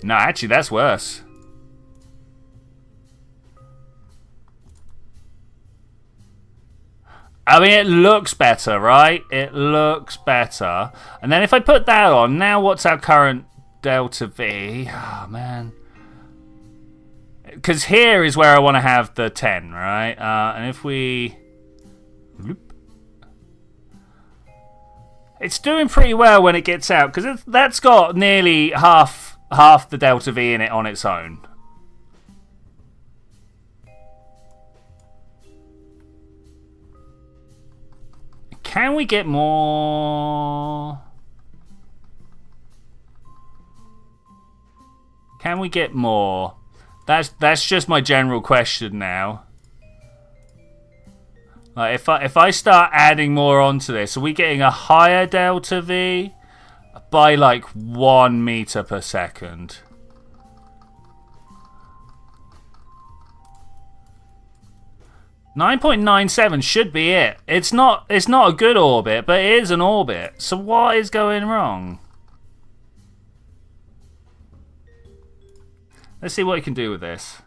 No, actually, that's worse. I mean, it looks better, right? It looks better. And then if I put that on, now what's our current delta V? Oh, man. Because here is where I want to have the 10, right? And if we... It's doing pretty well when it gets out, because that's got nearly half the delta V in it on its own. Can we get more? Can we get more? That's just my general question now. Like if I start adding more onto this, are we getting a higher delta V by like 1 meter per second? .97 should be it. It's not a good orbit, but it is an orbit. So what is going wrong? Let's see what we can do with this.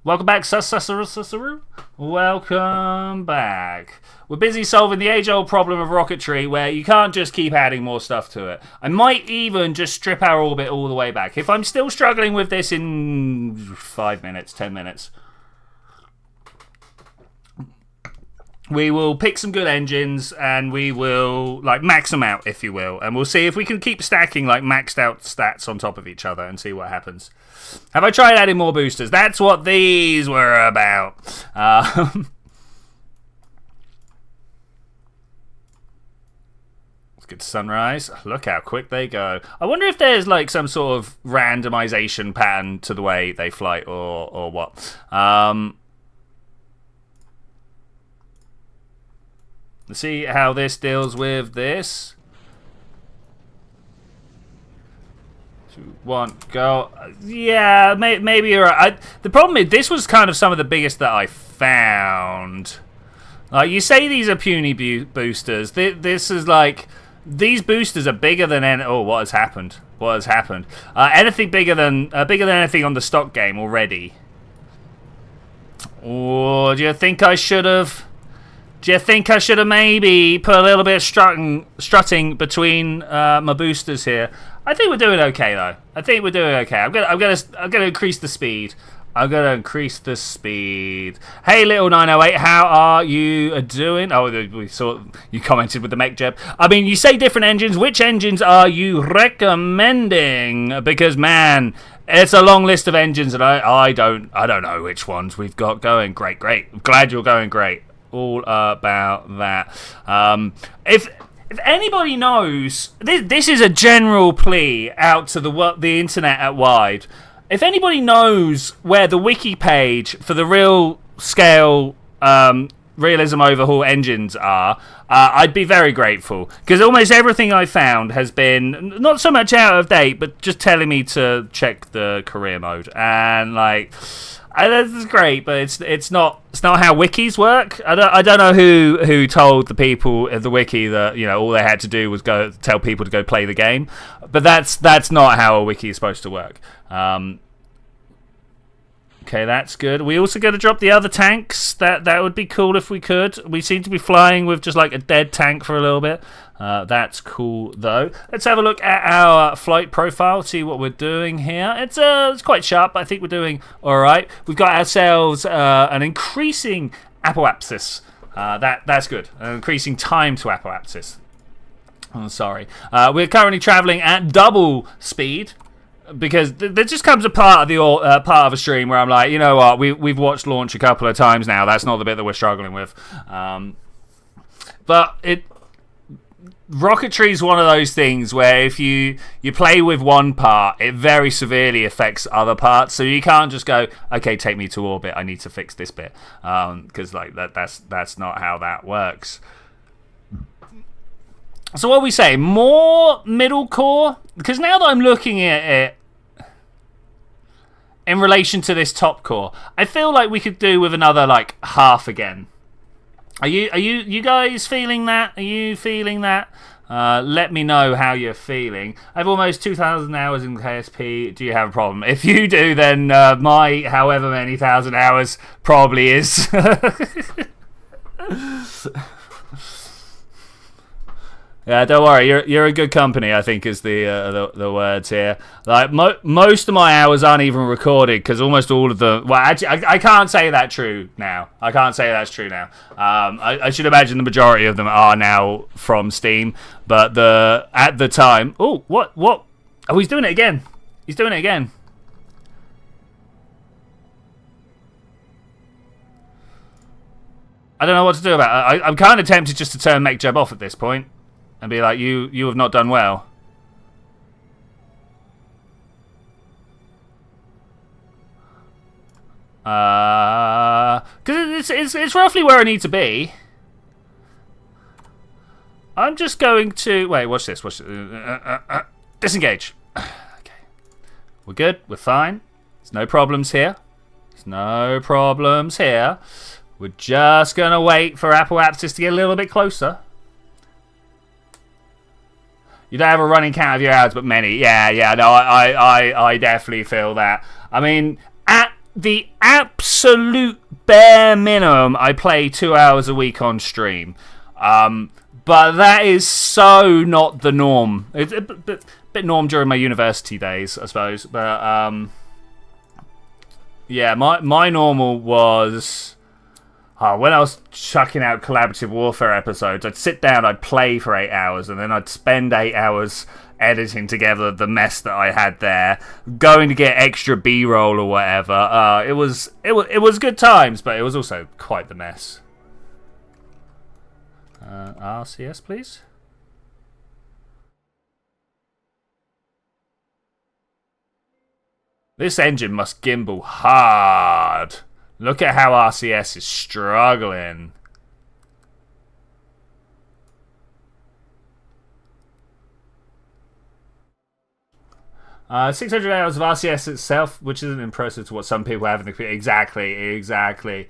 Welcome back, Susaru. Welcome back. We're busy solving the age-old problem of rocketry where you can't just keep adding more stuff to it. I might even just strip our orbit all the way back. If I'm still struggling with this in 5 minutes, 10 minutes, we will pick some good engines and we will like max them out, if you will, and we'll see if we can keep stacking like maxed out stats on top of each other and see what happens. Have I tried adding more boosters? That's what these were about. It's good sunrise. Look how quick they go. I wonder if there's like some sort of randomization pattern to the way they fly or what. Let's see how this deals with this. 2, 1, go. Yeah, maybe you're right. The problem is this was kind of some of the biggest that I found. Like you say, these are puny boosters. This is like these boosters are bigger than any. Oh, what has happened? What has happened? Anything bigger than anything on the stock game already. Or do you think I should have? Do you think I should have maybe put a little bit of strutting between my boosters here? I think we're doing okay though. I think we're doing okay. I'm gonna increase the speed. I'm gonna increase the speed. Hey, little 908, how are you doing? Oh, we saw you commented with the mech jeb. I mean, you say different engines. Which engines are you recommending? Because man, it's a long list of engines, and I don't know which ones we've got going. Great. I'm glad you're going great. All about that. If anybody knows, this is a general plea out to the internet at wide. If anybody knows where the wiki page for the real scale realism overhaul engines are, I'd be very grateful, because almost everything I found has been not so much out of date, but just telling me to check the career mode, and like. That's great, but it's not how wikis work. I don't know who told the people at the wiki that all they had to do was go tell people to go play the game, but that's not how a wiki is supposed to work. Okay, that's good. We also got to drop the other tanks. That would be cool if we could. We seem to be flying with just like a dead tank for a little bit. That's cool though. Let's have a look at our flight profile, see what we're doing here. It's quite sharp, but I think we're doing all right. We've got ourselves an increasing apoapsis. That's good. An increasing time to apoapsis. Oh, sorry. We're currently traveling at double speed. Because there just comes a part of the part of a stream where I'm like, you know what, we've watched launch a couple of times now. That's not the bit that we're struggling with. But rocketry is one of those things where if you play with one part, it very severely affects other parts. So you can't just go, okay, take me to orbit. I need to fix this bit, because like that's not how that works. So what we say, more middle core? Because now that I'm looking at it in relation to this top core, I feel like we could do with another like half again. Are you guys feeling that? Are you feeling that? Let me know how you're feeling. I have almost 2,000 hours in KSP. Do you have a problem? If you do, then my however many thousand hours probably is. Yeah, don't worry. You're a good company, I think, is the words here. Like most of my hours aren't even recorded because almost all of them. Well, actually, I can't say that true now. I can't say that's true now. I should imagine the majority of them are now from Steam, but at the time. Oh, what? Oh, he's doing it again. He's doing it again. I don't know what to do about it. I'm kind of tempted just to turn Make Jeb off at this point. And be like, you have not done well. Because it's roughly where I need to be. I'm just going to... Wait, watch this. Disengage. Okay. We're good. We're fine. There's no problems here. We're just going to wait for Apple Apsis to get a little bit closer. You don't have a running count of your hours, but many. Yeah, no, I definitely feel that. I mean, at the absolute bare minimum, I play 2 hours a week on stream. But that is so not the norm. It's a bit norm during my university days, I suppose. But, yeah, my normal was... when I was chucking out collaborative warfare episodes, I'd sit down, I'd play for 8 hours, and then I'd spend 8 hours editing together the mess that I had there, going to get extra B-roll or whatever. It was good times, but it was also quite the mess. RCS, please. This engine must gimbal hard. Look at how RCS is struggling. Uh, 600 hours of RCS itself, which isn't impressive to what some people have in the computer. Exactly.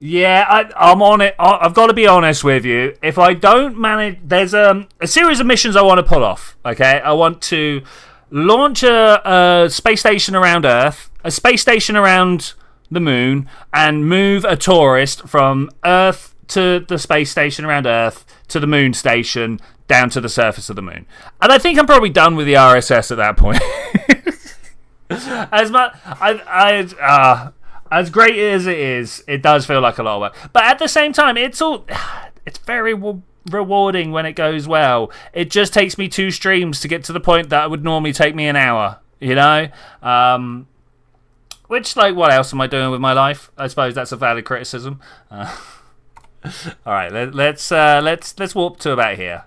Yeah, I'm on it. I've got to be honest with you. If I don't manage... There's a series of missions I want to pull off, okay? I want to launch a space station around Earth, a space station around the moon, and move a tourist from Earth to the space station around Earth to the moon station down to the surface of the moon. And I think I'm probably done with the RSS at that point. As great as it is, it does feel like a lot of work. But at the same time, it's very rewarding when it goes well. It just takes me 2 streams to get to the point that would normally take me an hour, you know? Which, like, what else am I doing with my life? I suppose that's a valid criticism. All right, let's warp to about here.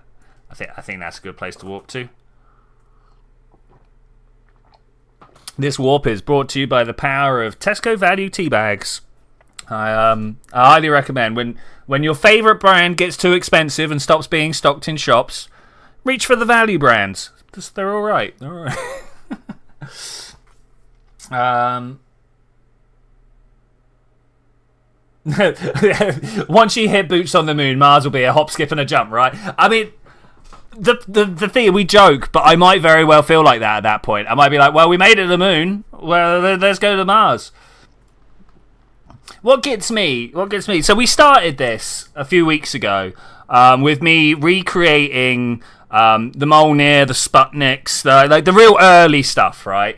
I think that's a good place to warp to. This warp is brought to you by the power of Tesco Value Tea Bags. I highly recommend when your favourite brand gets too expensive and stops being stocked in shops, reach for the value brands. They're all right. Once you hit boots on the moon, Mars will be a hop, skip, and a jump, right? I mean... The thing, we joke, but I might very well feel like that at that point. I might be like, well, we made it to the moon. Well, let's go to Mars. What gets me? So we started this a few weeks ago with me recreating the Mjolnir, the Sputniks, the real early stuff, right?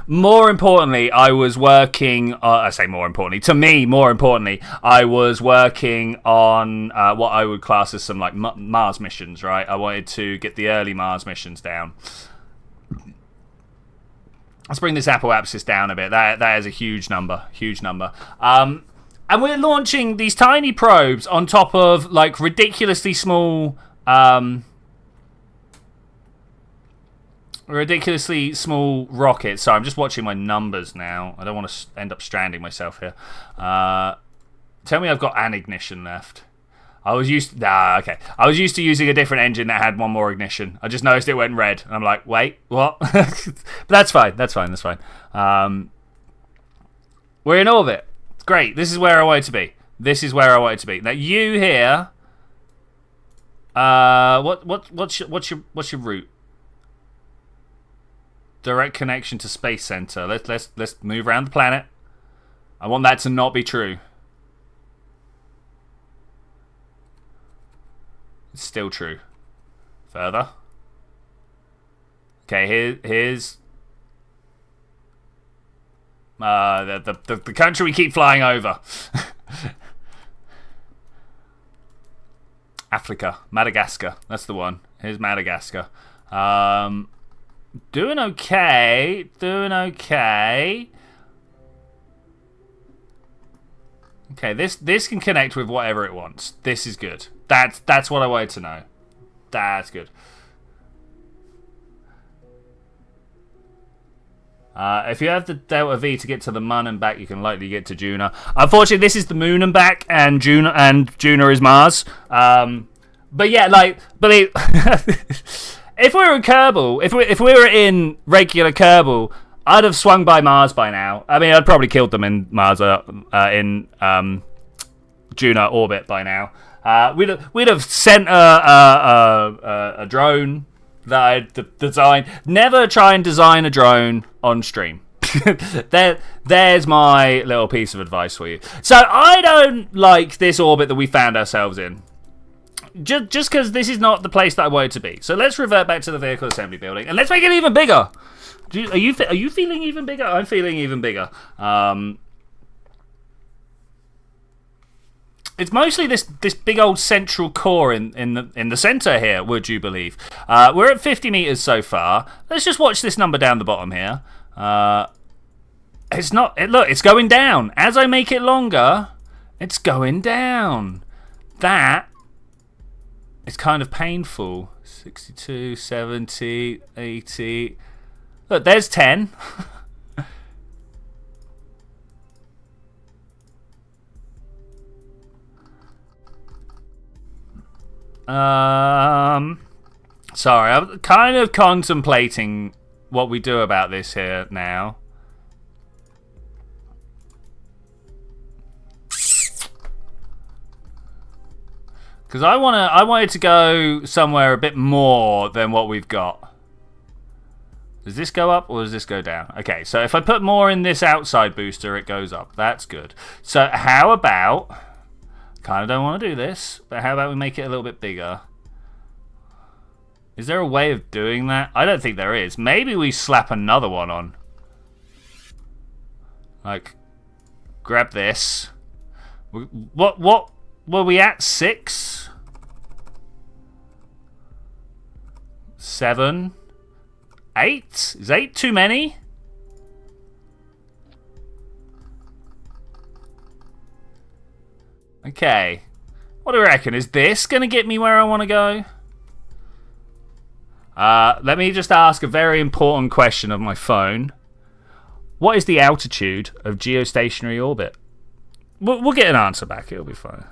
More importantly, I was working... I say more importantly. To me, more importantly, I was working on what I would class as some like Mars missions, right? I wanted to get the early Mars missions down. Let's bring this Apple Apsis down a bit. That is a huge number. And we're launching these tiny probes on top of like ridiculously small... rockets. So I'm just watching my numbers now. I don't want to end up stranding myself here. Tell me I've got an ignition left. I was used to using a different engine that had one more ignition. I just noticed it went red, and I'm like, wait, what? But that's fine. We're in orbit. Great. This is where I wanted to be. Now you here. What's your route? Direct connection to space center. Let's move around the planet. I want that to not be true. It's still true. Further. Okay, here's the country we keep flying over. Africa, Madagascar. That's the one. Here's Madagascar. Doing okay. Okay, this can connect with whatever it wants. This is good. That's what I wanted to know. That's good. If you have the Delta V to get to the Mun and back, you can likely get to Juna. Unfortunately, this is the Moon and back, and Juna is Mars. But yeah, if we were in Kerbal, if we were in regular Kerbal, I'd have swung by Mars by now. I mean, I'd probably killed them in Mars in Juna orbit by now. We'd have sent a drone that I designed. Never try and design a drone on stream. There's my little piece of advice for you. So I don't like this orbit that we found ourselves in. Just because this is not the place that I wanted to be. So let's revert back to the vehicle assembly building and let's make it even bigger. Are you feeling even bigger? I'm feeling even bigger. It's mostly this big old central core in the center here. Would you believe? We're at 50 meters so far. Let's just watch this number down the bottom here. It's not. Look, it's going down as I make it longer. It's going down. That is kind of painful. 62, 70, 80. Look, there's 10. Sorry, I'm kind of contemplating what we do about this here now. Because I wanted to go somewhere a bit more than what we've got. Does this go up or does this go down? Okay, so if I put more in this outside booster, it goes up. That's good. So how about... Kind of don't want to do this, but how about we make it a little bit bigger? Is there a way of doing that? I don't think there is. Maybe we slap another one on. Like, grab this. What were we at? 6? 7? 8? Is 8 too many? Okay. What do you reckon? Is this going to get me where I want to go? Let me just ask a very important question of my phone. What is the altitude of geostationary orbit? We'll get an answer back. It'll be fine.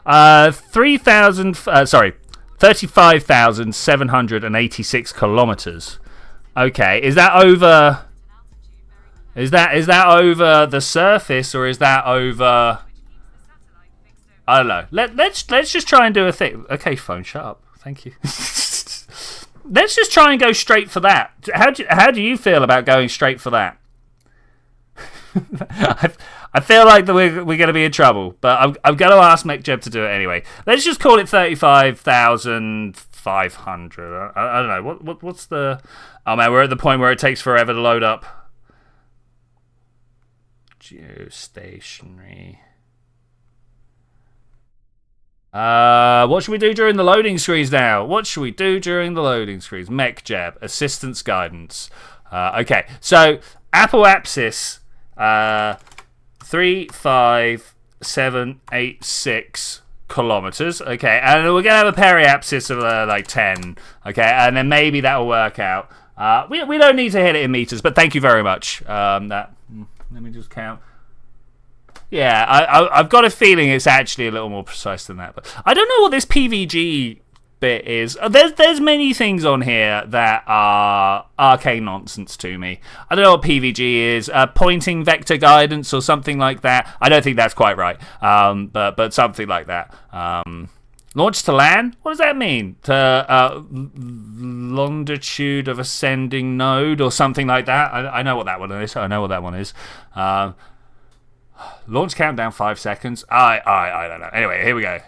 35,786 kilometers. Okay, is that over? Is that over the surface or is that over? I don't know. Let's just try and do a thing. Okay, phone, shut up. Thank you. Let's just try and go straight for that. How do you feel about going straight for that? I feel like that we're going to be in trouble, but I'm going to ask MechJeb to do it anyway. Let's just call it 35,500. I don't know. What's the... Oh man, we're at the point where it takes forever to load up. Geostationary... what should we do during the loading screens now? What should we do during the loading screens? MechJab, assistance guidance. Okay, so Apple Apsis 35786 kilometers. Okay, and we're gonna have a periapsis of like 10. Okay, and then maybe that will work out. We don't need to hit it in meters, but thank you very much. Let me just count. Yeah, I've got a feeling it's actually a little more precise than that. But I don't know what this PVG bit is. There's many things on here that are arcane nonsense to me. I don't know what PVG is. Pointing vector guidance or something like that. I don't think that's quite right. But something like that. Launch to land? What does that mean? To longitude of ascending node or something like that? I know what that one is. I know what that one is. Launch countdown 5 seconds. I don't know. Anyway, here we go.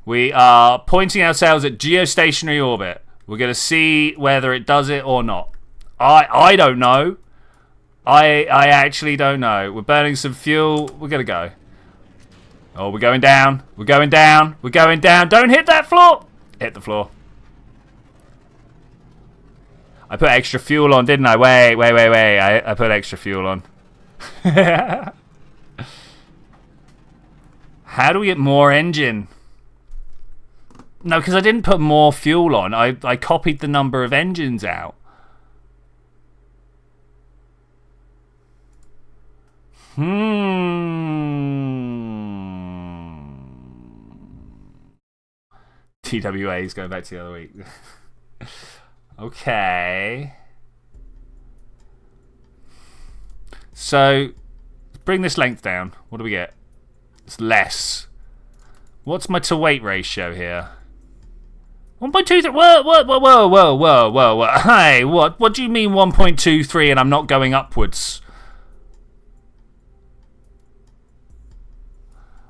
We are pointing ourselves at geostationary orbit. We're going to see whether it does it or not. I don't know. I actually don't know. We're burning some fuel. We're going to go. Oh, we're going down. We're going down. We're going down. Don't hit that floor. Hit the floor. I put extra fuel on, didn't I? Wait. I put extra fuel on. How do we get more engine? No, because I didn't put more fuel on. I copied the number of engines out. TWA is going back to the other week. Okay. So, bring this length down. What do we get? It's less. What's my to weight ratio here? 1.23. Whoa. Hey, what do you mean 1.23 and I'm not going upwards?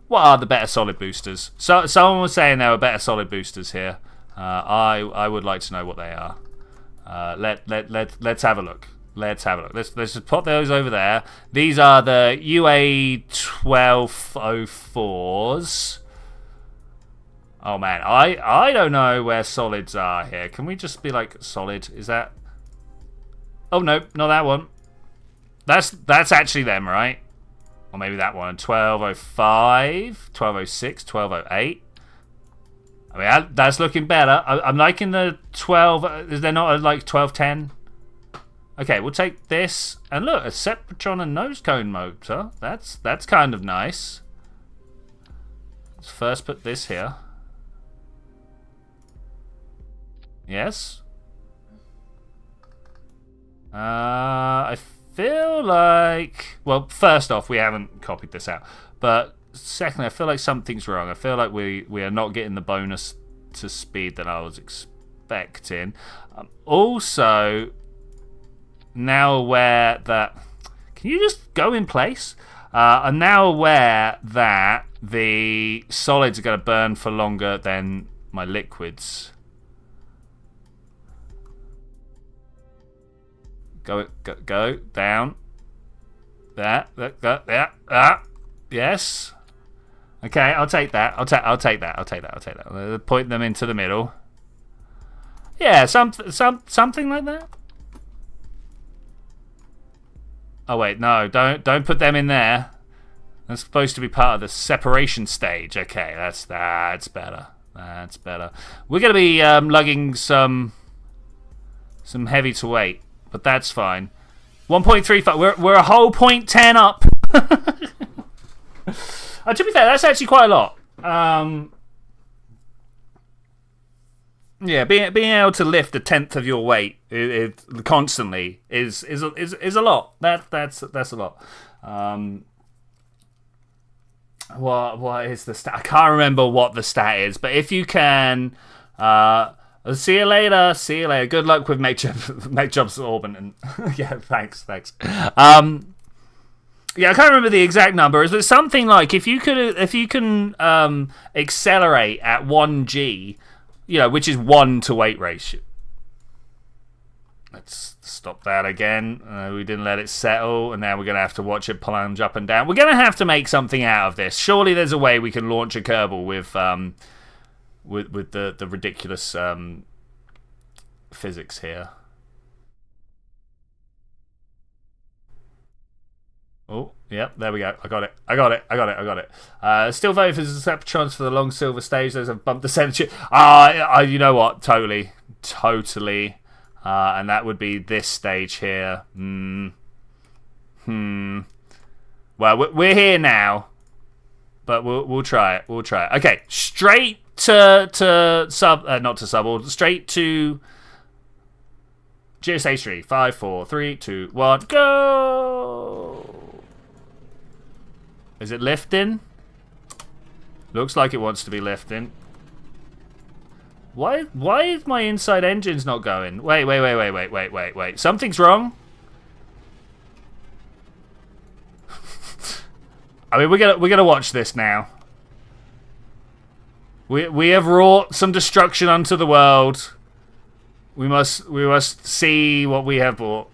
What are the better solid boosters? So someone was saying there were better solid boosters here. I would like to know what they are. Let's have a look. Let's just put those over there. These are the UA 1204s. Oh man, I don't know where solids are here. Can we just be like solid? Is that? Oh no, not that one. That's actually them, right? Or maybe that one. 1205, 1206, 1208. I mean, that's looking better. I'm liking the 12. Is there not like 1210? Okay, we'll take this. And look, a Sepratron and nose cone motor. That's kind of nice. Let's first put this here. Yes. I feel like... Well, first off, we haven't copied this out. But secondly, I feel like something's wrong. I feel like we are not getting the bonus to speed that I was expecting. Also, now aware that... Can you just go in place? I'm now aware that the solids are going to burn for longer than my liquids. Go down. There. Yes. Okay, I'll take that. I'll take that. Point them into the middle. Yeah, something like that. Oh wait, no, don't put them in there. That's supposed to be part of the separation stage. Okay, that's better. That's better. We're gonna be lugging some heavy to weight. But that's fine. 1.35. We're a whole 0.10 up. To be fair, that's actually quite a lot. Yeah, being able to lift a tenth of your weight constantly is a lot. That's a lot. What is the stat? I can't remember what the stat is, but if you can. See you later. Good luck with make jobs orbit. And yeah, thanks. Yeah, I can't remember the exact number. Is it something like if you can accelerate at 1g, which is 1 to weight ratio. Let's stop that again. We didn't let it settle, and now we're gonna have to watch it plunge up and down. We're gonna have to make something out of this. Surely there's a way we can launch a kerbal with the ridiculous physics here. Oh, yep, there we go. I got it. Still voting for the Septrons for the long silver stage. Those have bumped the center. You know what? Totally. And that would be this stage here. Well, we're here now, but we'll try it. Okay, straight to straight to geostationary. 5, 4, 3, 2, 1, go! Is it lifting? Looks like it wants to be lifting. Why is my inside engines not going? Wait. Something's wrong. I mean, we're gonna watch this now. We have wrought some destruction unto the world. We must see what we have brought.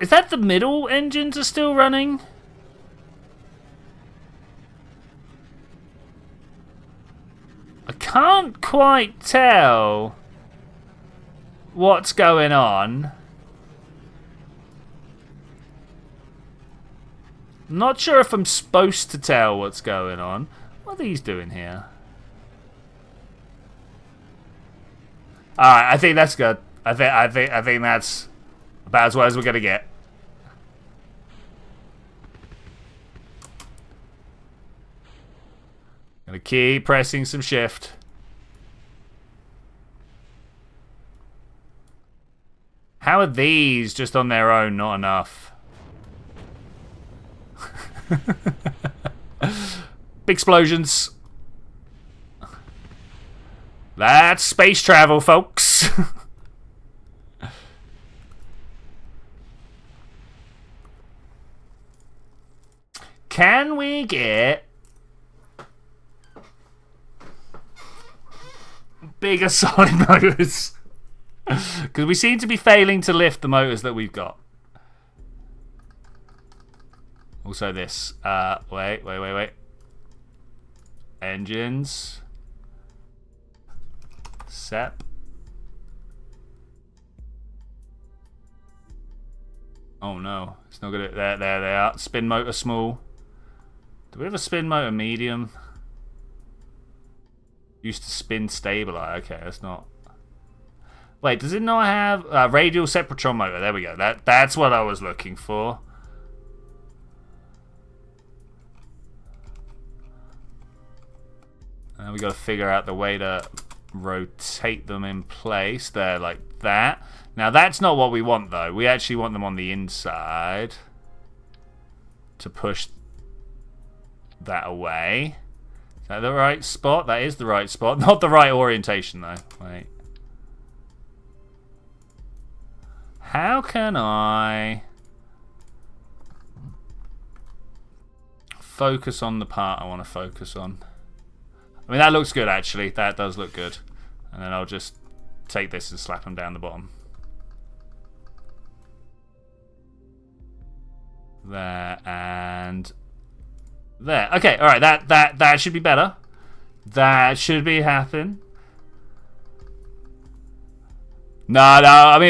Is that the middle engines are still running? I can't quite tell what's going on. I'm not sure if I'm supposed to tell what's going on. What are these doing here? Alright, I think that's good. I think that's about as well as we're gonna get. Gonna keep pressing some shift. How are these just on their own not enough? Big explosions. That's space travel, folks. Can we get bigger solid motors? Because we seem to be failing to lift the motors that we've got. Also this. Wait. Engines. Sep. Oh no. It's not good. There they are. Spin motor small. Do we have a spin motor medium? Used to spin stabilizer. Okay, that's not. Wait, does it not have radial separatron motor? There we go. That's what I was looking for. And we got to figure out the way to rotate them in place there, like that. Now that's not what we want though. We actually want them on the inside to push that away. Is that the right spot? That is the right spot. Not the right orientation though. Wait. How can I focus on the part I want to focus on? I mean, that looks good actually. That does look good. And then I'll just take this and slap them down the bottom. There and there. Okay, all right. That should be better. That should be happening. No. I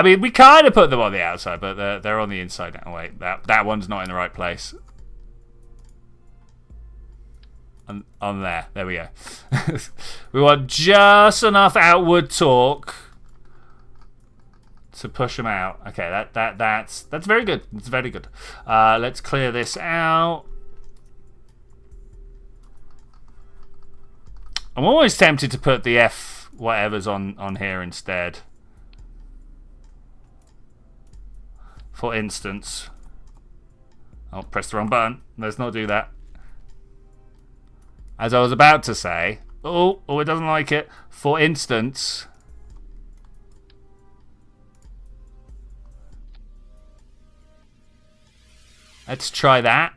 mean, we kind of put them on the outside, but they're on the inside now. Wait, that one's not in the right place. On there. There we go. We want just enough outward torque to push them out. Okay, that's very good. It's very good. Let's clear this out. I'm always tempted to put the F whatever's on here instead. For instance. Oh, press the wrong button. Let's not do that. As I was about to say. Oh, it doesn't like it. For instance. Let's try that.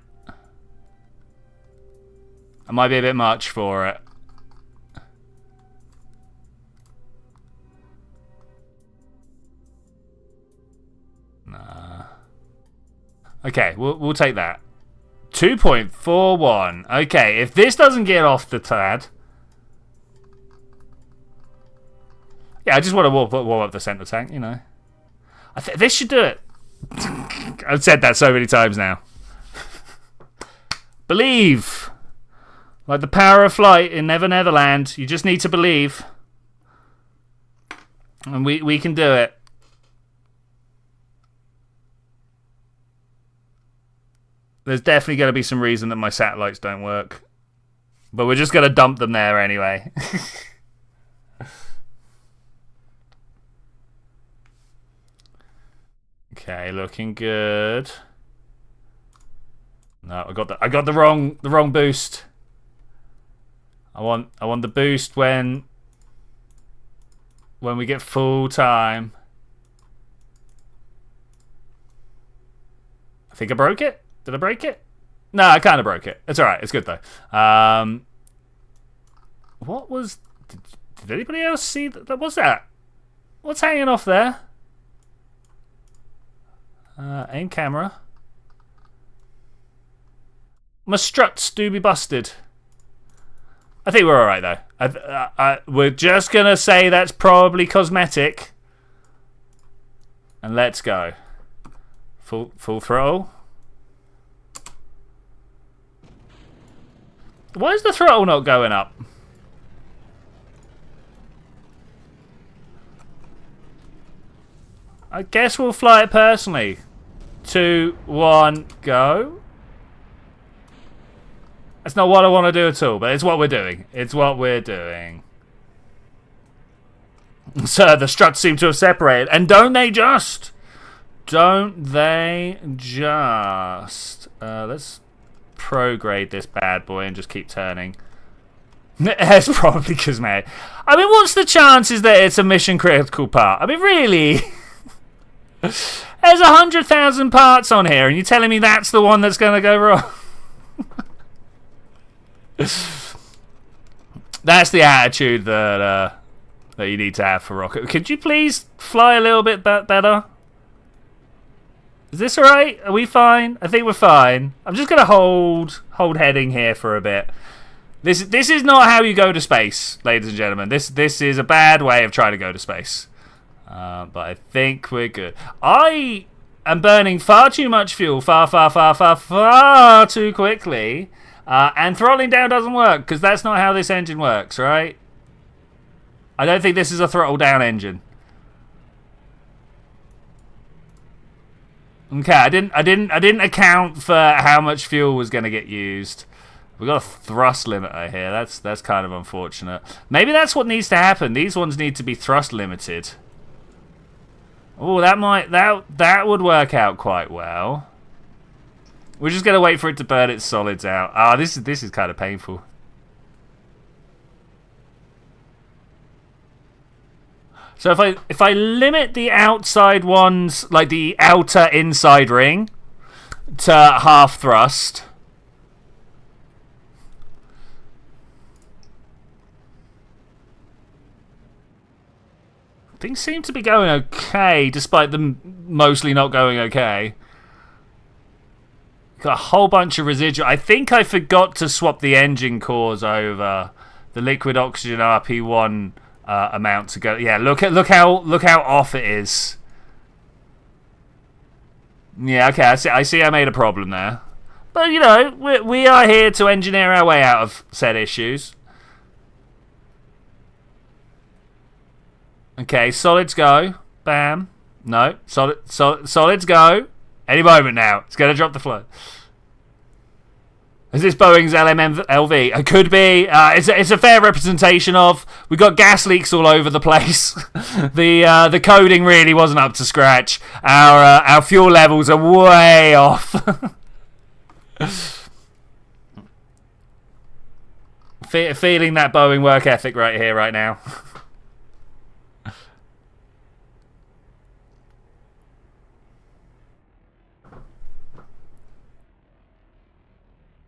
It might be a bit much for it. Nah. Okay, we'll take that. 2.41. Okay, if this doesn't get off the tad. Yeah, I just want to warm up the center tank, you know. This should do it. I've said that so many times now. Believe. Like the power of flight in Never Neverland. You just need to believe. And we can do it. There's definitely going to be some reason that my satellites don't work. But we're just going to dump them there anyway. Okay, looking good. No, I got the wrong boost. I want the boost when we get full time. I think I broke it. Did I break it? No, I kind of broke it. It's alright. It's good though. What was... Did anybody else see that? What's that? What's hanging off there? Aim camera. My struts do be busted. I think we're alright though. We're just going to say that's probably cosmetic. And let's go. Full throttle. Why is the throttle not going up? I guess we'll fly it personally. 2, 1, go. That's not what I want to do at all, but it's what we're doing. It's what we're doing. So the struts seem to have separated. And don't they just? Don't they just? Let's prograde this bad boy and just keep turning. It's probably cosmetic. I mean, what's the chances that it's a mission critical part? I mean, really? There's 100,000 parts on here, and you're telling me that's the one that's going to go wrong? That's the attitude that you need to have for Rocket. Could you please fly a little bit better? Is this alright? Are we fine? I think we're fine. I'm just going to hold heading here for a bit. This is not how you go to space, ladies and gentlemen. This is a bad way of trying to go to space. But I think we're good. I am burning far too much fuel, far too quickly. And throttling down doesn't work, because that's not how this engine works, right? I don't think this is a throttle down engine. Okay, I didn't account for how much fuel was going to get used. We've got a thrust limiter here. That's kind of unfortunate. Maybe that's what needs to happen. These ones need to be thrust limited. Oh, that would work out quite well. We're just gonna wait for it to burn its solids out. Ah, this is kind of painful. So if I limit the outside ones, like the outer inside ring, to half thrust. Things seem to be going okay, despite them mostly not going okay. Got a whole bunch of residual. I think I forgot to swap the engine cores over. The liquid oxygen RP1 amount to go. Yeah, look how off it is. Yeah, okay, I see. I made a problem there, but you know, we are here to engineer our way out of said issues. Okay, solids go. Bam. No, solids go. Any moment now. It's going to drop the flow. Is this Boeing's LMLV? It could be. It's a fair representation of. We got gas leaks all over the place. The coding really wasn't up to scratch. Our fuel levels are way off. Feeling that Boeing work ethic right here, right now.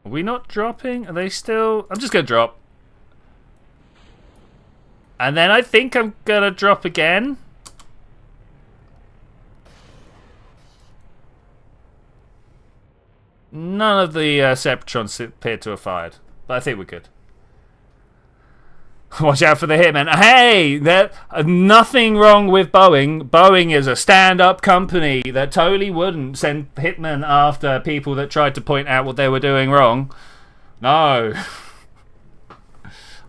Are we not dropping? Are they still... I'm just going to drop. And then I think I'm going to drop again. None of the Separatrons appear to have fired. But I think we're good. Watch out for the hitmen. Hey, there's nothing wrong with Boeing. Boeing is a stand-up company that totally wouldn't send hitmen after people that tried to point out what they were doing wrong. No.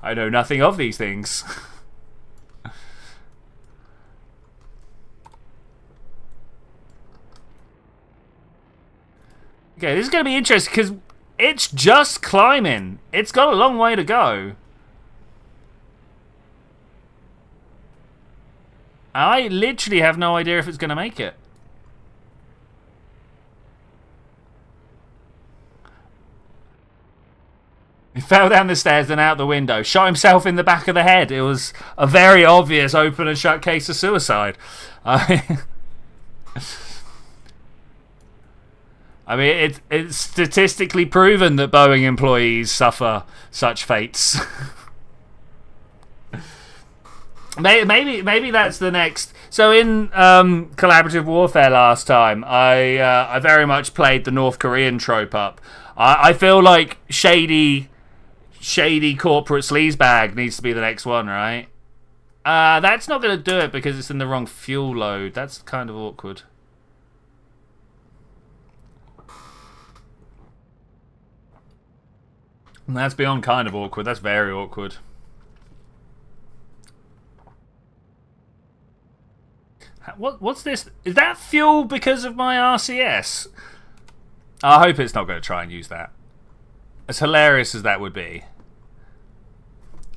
I know nothing of these things. Okay, this is going to be interesting because it's just climbing. It's got a long way to go. I literally have no idea if it's going to make it. fell down the stairs and out the window. Shot himself in the back of the head. It was a very obvious open and shut case of suicide. I mean, it's statistically proven that Boeing employees suffer such fates. Maybe that's the next. So in collaborative warfare last time, I very much played the North Korean trope up. I feel like shady corporate sleazebag needs to be the next one, right? That's not going to do it because it's in the wrong fuel load. That's kind of awkward. And that's beyond kind of awkward. That's very awkward. What's this? Is that fuel because of my RCS? I hope it's not going to try and use that. As hilarious as that would be.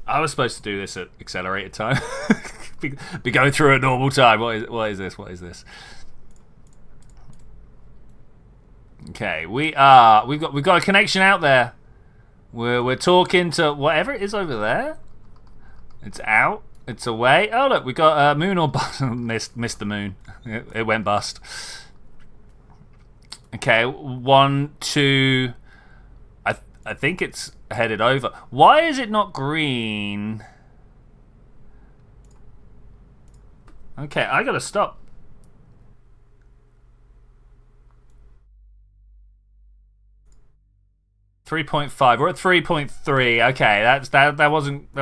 I was supposed to do this at accelerated time. be going through at normal time. What is this? What is this? Okay, we've got a connection out there. We're talking to whatever it is over there. It's out. It's away. Oh look, we got moon or bust. missed the moon. It went bust. Okay, 1, 2. I think it's headed over. Why is it not green? Okay, I gotta stop. .5. We're at 3.3. Okay, that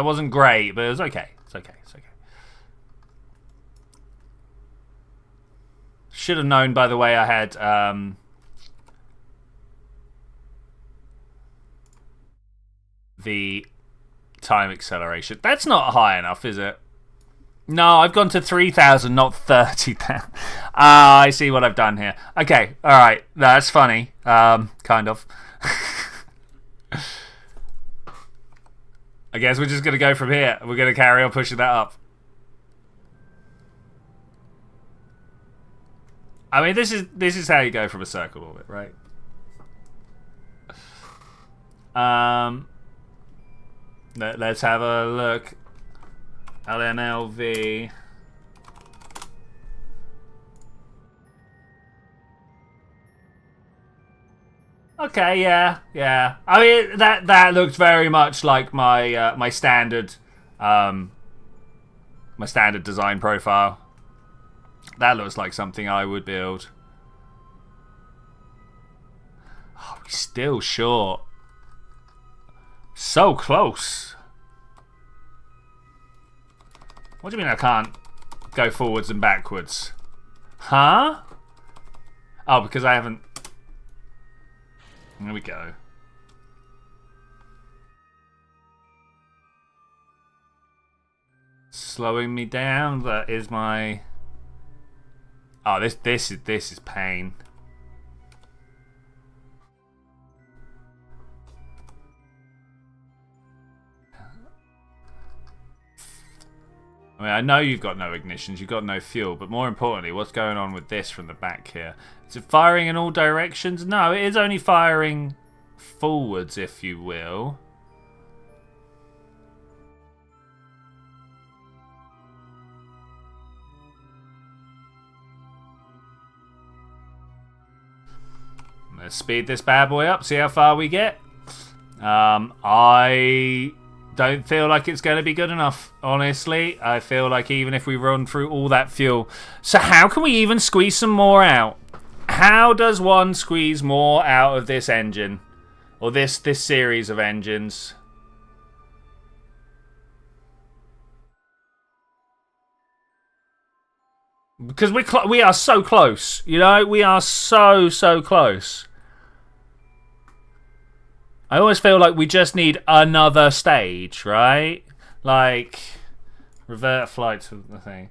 wasn't great, but it was okay. It's okay. Should have known by the way I had the time acceleration. That's not high enough, is it? No, I've gone to 3,000, not 30,000. I see what I've done here. Okay, all right. That's funny. Kind of. I guess we're just going to go from here. We're going to carry on pushing that up. I mean, this is how you go from a circle orbit, right? Let's have a look. LNLV. Okay, yeah. I mean, that looked very much like my my standard design profile. That looks like something I would build. Oh, we're still short. So close. What do you mean I can't go forwards and backwards? Huh? Oh, because I haven't... There we go. Slowing me down. That is my... Oh, this is pain. I mean, I know you've got no ignitions, you've got no fuel, but more importantly, what's going on with this from the back here? Is it firing in all directions? No, it is only firing forwards, if you will. Let's speed this bad boy up, see how far we get. I don't feel like it's going to be good enough, honestly. I feel like even if we run through all that fuel... So how can we even squeeze some more out? How does one squeeze more out of this engine? Or this series of engines? Because we are so close, you know? We are so close. I always feel like we just need another stage, right? Like, revert flight to the thing.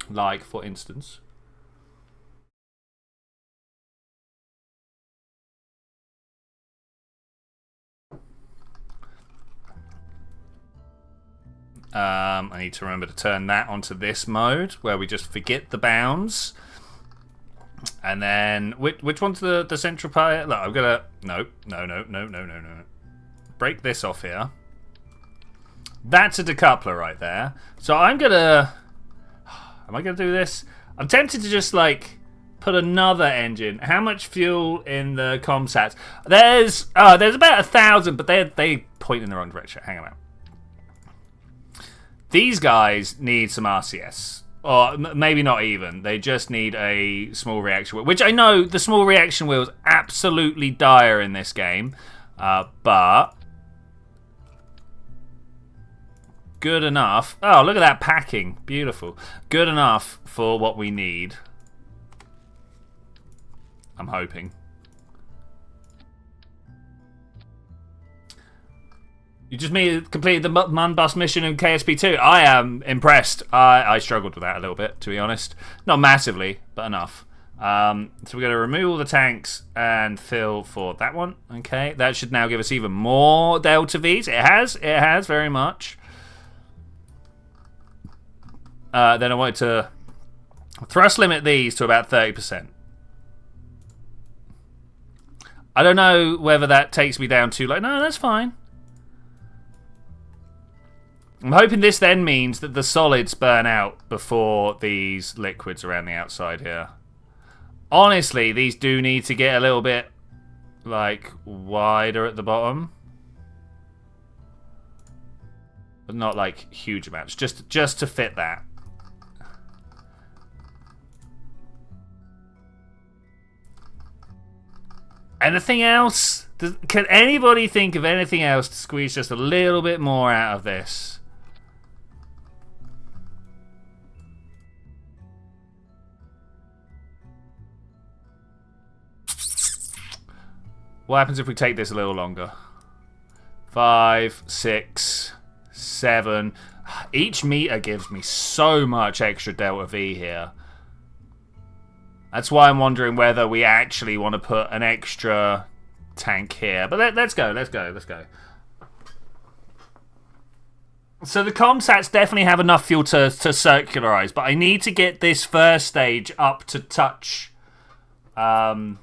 Like, for instance. I need to remember to turn that onto this mode, where we just forget the bounds. And then, which one's the central part? Look, I'm gonna... No. break this off here. That's a decoupler right there. So I'm gonna... Am I gonna do this? I'm tempted to just, like, put another engine. How much fuel in the comsats? There's about 1,000, but they point in the wrong direction. Hang on. These guys need some RCS. Or maybe not even. They just need a small reaction wheel. Which I know the small reaction wheel is absolutely dire in this game. But... good enough. Oh, look at that packing. Beautiful. Good enough for what we need. I'm hoping. You just completed the Mun Bus mission in KSP 2. I am impressed. I struggled with that a little bit, to be honest. Not massively, but enough. So we're going to remove all the tanks and fill for that one. Okay, that should now give us even more Delta Vs. It has very much. Then I wanted to thrust limit these to about 30%. I don't know whether that takes me down too low. No, that's fine. I'm hoping this then means that the solids burn out before these liquids around the outside here. Honestly, these do need to get a little bit, like, wider at the bottom. But not, like, huge amounts. Just to fit that. Anything else? Can anybody think of anything else to squeeze just a little bit more out of this? What happens if we take this a little longer? 5, 6, 7. Each meter gives me so much extra Delta V here. That's why I'm wondering whether we actually want to put an extra tank here. But let's go. So the comsats definitely have enough fuel to circularize, but I need to get this first stage up to touch the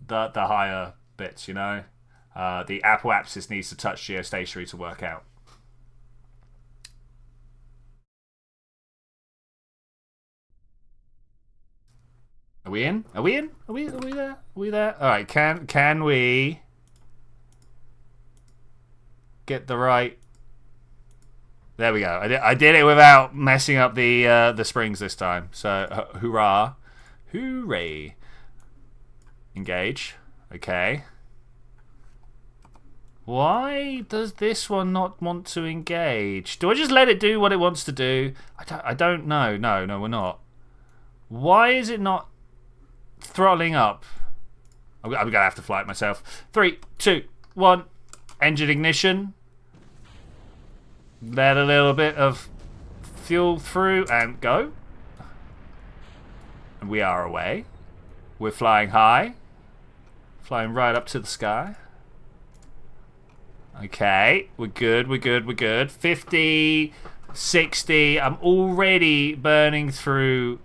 higher bits, you know? The apoapsis needs to touch geostationary to work out. Are we in? Are we in? Are we there? Are we there? Alright, can we get the right... There we go. I did it without messing up the springs this time. So, hurrah. Hooray. Engage. Okay. Why does this one not want to engage? Do I just let it do what it wants to do? I don't know. No, we're not. Why is it not throttling up? I'm going to have to fly it myself. 3, 2, 1. Engine ignition. Let a little bit of fuel through and go. And we are away. We're flying high. Flying right up to the sky. Okay, we're good. 50, 60. I'm already burning through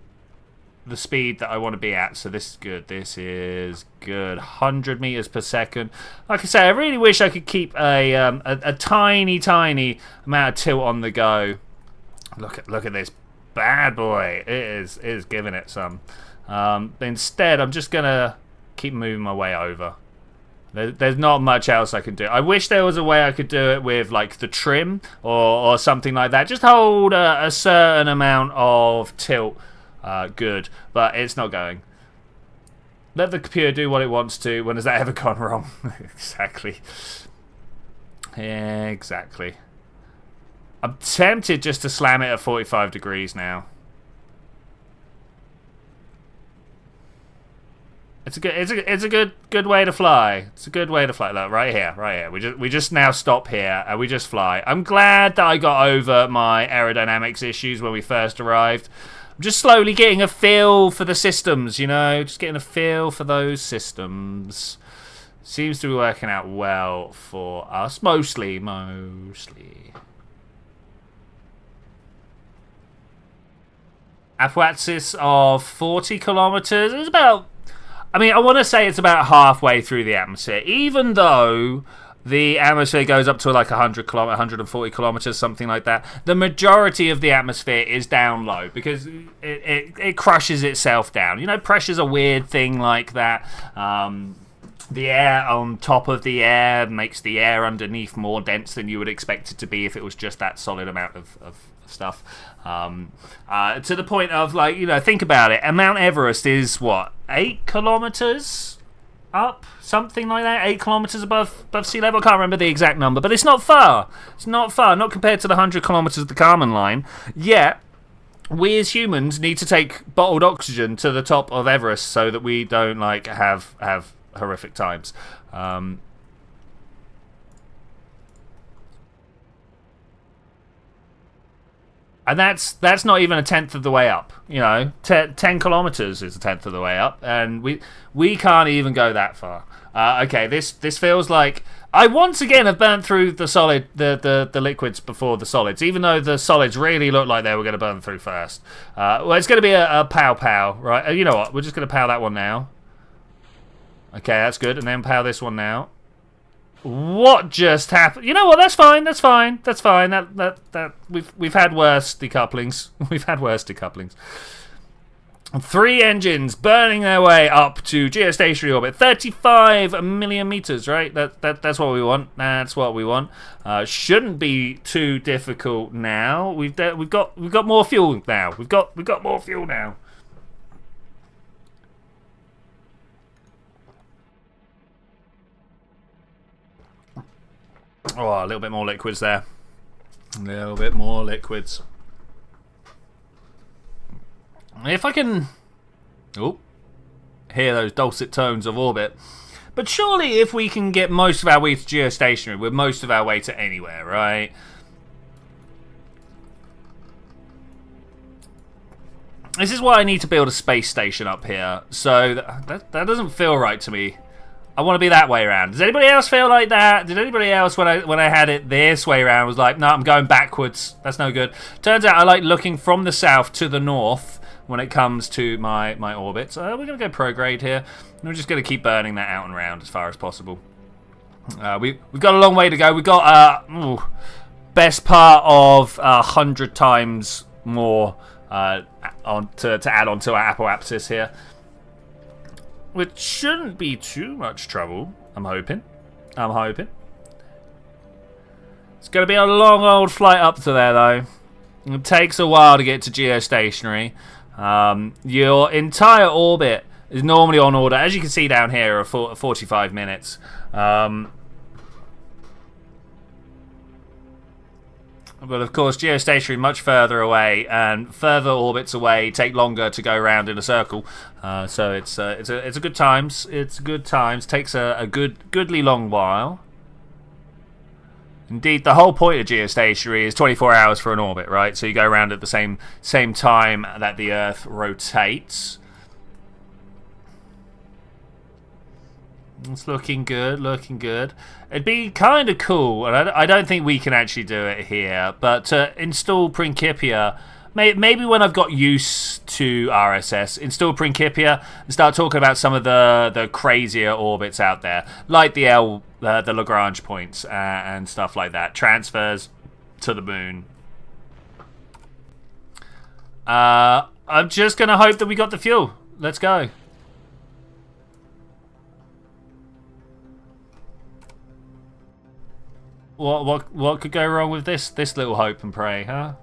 the speed that I want to be at, so this is good. This is good. 100 meters per second. Like I say, I really wish I could keep a tiny amount of tilt on the go. Look at this bad boy. It is giving it some. But instead, I'm just gonna keep moving my way over. There's not much else I can do. I wish there was a way I could do it with, like, the trim or something like that. Just hold a certain amount of tilt. Good, but it's not going. Let the computer do what it wants to. When has that ever gone wrong? Exactly. I'm tempted just to slam it at 45 degrees now. It's a good way to fly. It's a good way to fly. Look, right here. We just now stop here and we just fly. I'm glad that I got over my aerodynamics issues when we first arrived. I'm just slowly getting a feel for the systems, you know, just getting a feel for those systems. Seems to be working out well for us, mostly. Apoapsis of 40 kilometers. It's about, I mean, I want to say it's about halfway through the atmosphere, even though the atmosphere goes up to like 140 kilometers, something like that. The majority of the atmosphere is down low because it crushes itself down. You know, pressure's a weird thing like that. The air on top of the air makes the air underneath more dense than you would expect it to be if it was just that solid amount of stuff. To the point of, like, you know, think about it. Mount Everest is, what, 8 kilometers up? Something like that? 8 kilometers above sea level? I can't remember the exact number, but it's not far. It's not far, not compared to the 100 kilometers of the Kármán line. Yet, we as humans need to take bottled oxygen to the top of Everest so that we don't, like, have horrific times. And that's not even a tenth of the way up. You know, 10 kilometers is a tenth of the way up, and we can't even go that far. Okay, this feels like I once again have burnt through the liquids before the solids, even though the solids really look like they were going to burn through first. Well, it's going to be a pow, right? You know what? We're just going to pow that one now. Okay, that's good, and then pow this one now. What just happened? You know what? That's fine. That we've had worse decouplings. We've had worse decouplings. 3 engines burning their way up to geostationary orbit. 35 million meters, right? That's what we want. That's what we want. Shouldn't be too difficult now. We've got more fuel now. We've got more fuel now. Oh, a little bit more liquids there. A little bit more liquids. If I can... Oh, hear those dulcet tones of orbit. But surely if we can get most of our way to geostationary, we're most of our way to anywhere, right? This is why I need to build a space station up here. So that doesn't feel right to me. I want to be that way around. Does anybody else feel like that? Did anybody else, when I had it this way around, was like, no, I'm going backwards. That's no good. Turns out I like looking from the south to the north when it comes to my orbit. So we're going to go prograde here. And we're just going to keep burning that out and around as far as possible. We've got a long way to go. We've got best part of 100 times more to add on to our apoapsis here. Which shouldn't be too much trouble, I'm hoping. It's going to be a long old flight up to there, though. It takes a while to get to geostationary. Your entire orbit is normally on order, as you can see down here, of 45 minutes. But of course, geostationary much further away, and further orbits away take longer to go around in a circle. So it's a good times. It's good times. Takes a goodly long while. Indeed, the whole point of geostationary is 24 hours for an orbit, right? So you go around at the same time that the Earth rotates. It's looking good, looking good. It'd be kind of cool, and I don't think we can actually do it here, but install Principia, maybe when I've got used to RSS, install Principia and start talking about some of the crazier orbits out there, like the Lagrange points and stuff like that. Transfers to the moon. I'm just going to hope that we got the fuel. Let's go. What could go wrong with this little hope and pray, huh?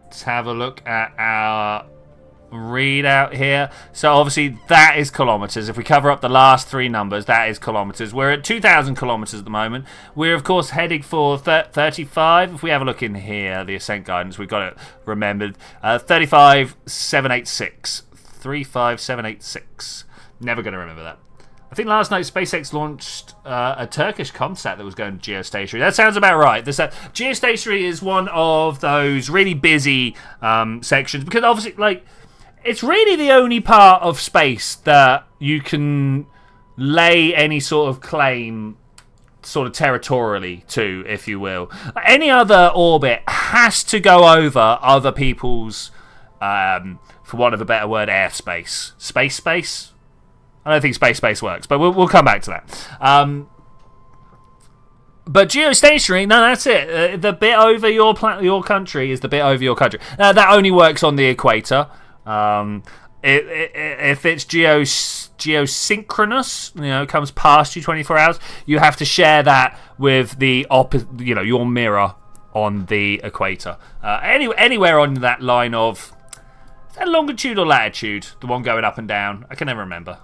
Let's have a look at our readout here. So obviously that is kilometers. If we cover up the last 3 numbers, that is kilometers. We're at 2,000 kilometers at the moment. We're of course heading for 35. If we have a look in here, the ascent guidance, we've got it remembered. 35786. 35786. Never going to remember that. I think last night SpaceX launched a Turkish ComSat that was going geostationary. That sounds about right. Geostationary is one of those really busy sections because obviously, like, it's really the only part of space that you can lay any sort of claim sort of territorially to, if you will. Any other orbit has to go over other people's for want of a better word, airspace. Space? I don't think space works, but we'll come back to that. But geostationary, no, that's it. The bit over your country is the bit over your country. That only works on the equator. If it's geosynchronous, comes past you 24 hours, you have to share that with the your mirror on the equator. Anywhere on that line of longitude or latitude, the one going up and down. I can never remember.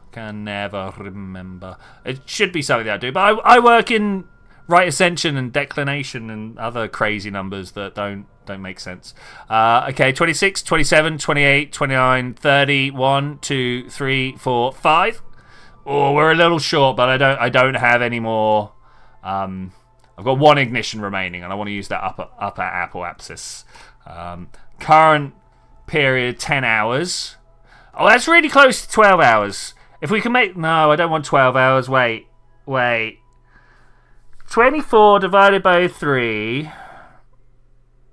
It should be something that I do, but I work in right ascension and declination and other crazy numbers that don't make sense. Okay, 26, 27, 28, 29, 30, 1, 2, 3, 4, 5. Oh, we're a little short, but I don't have any more. I've got one ignition remaining, and I want to use that upper apple axis. Current period 10 hours. Oh, that's really close to 12 hours. If we can make... No, I don't want 12 hours. Wait. 24 divided by 3.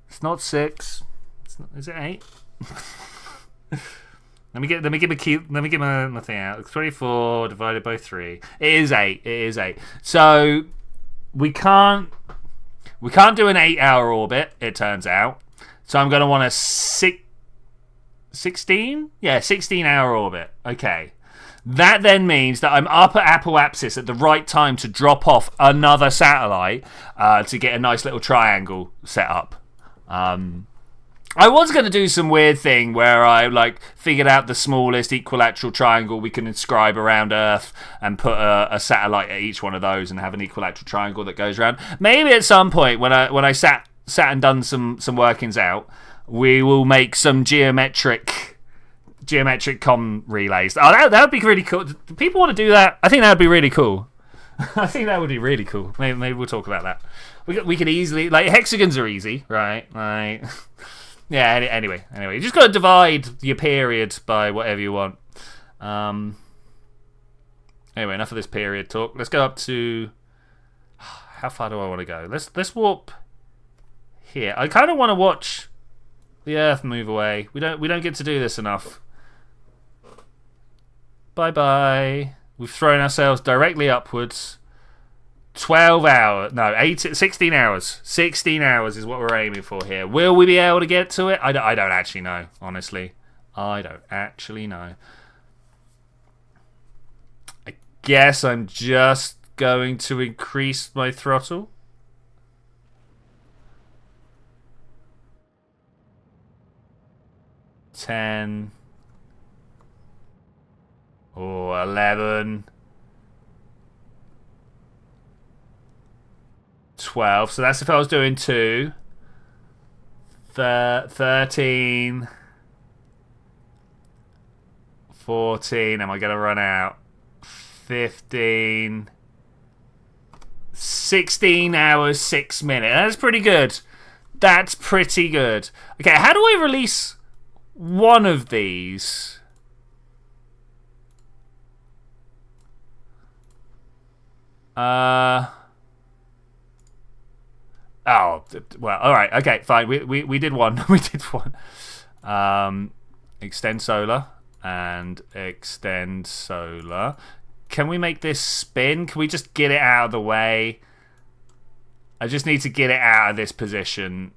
It's not 6. Is it 8? Let me get my thing out. 24 divided by 3. It is 8. So we can't do an 8-hour orbit, it turns out. So I'm going to want a 16? Yeah, 16-hour orbit. Okay. That then means that I'm up at apoapsis at the right time to drop off another satellite to get a nice little triangle set up. I was going to do some weird thing where I figured out the smallest equilateral triangle we can inscribe around Earth and put a satellite at each one of those and have an equilateral triangle that goes around. Maybe at some point when I sat and done some workings out, we will make some geometric comm relays. Oh, that would be really cool. Do people want to do that? I think that would be really cool. I think that would be really cool. Maybe we'll talk about that. We could easily... hexagons are easy, right? Yeah, anyway. You just got to divide your period by whatever you want. Anyway, enough of this period talk. Let's go up to... How far do I want to go? Let's warp here. I kind of want to watch the Earth move away. We don't get to do this enough. Bye-bye. We've thrown ourselves directly upwards. 12 hours. No, 16 hours. 16 hours is what we're aiming for here. Will we be able to get to it? I don't actually know, honestly. I don't actually know. I guess I'm just going to increase my throttle. $10. Oh, 11. 12. So that's if I was doing 2. 13. 14. Am I going to run out? 15. 16 hours, 6 minutes. That's pretty good. That's pretty good. Okay, how do I release one of these? Oh, well, all right. Okay, fine. We did one. We did one. Extend solar and extend solar. Can we make this spin? Can we just get it out of the way? I just need to get it out of this position,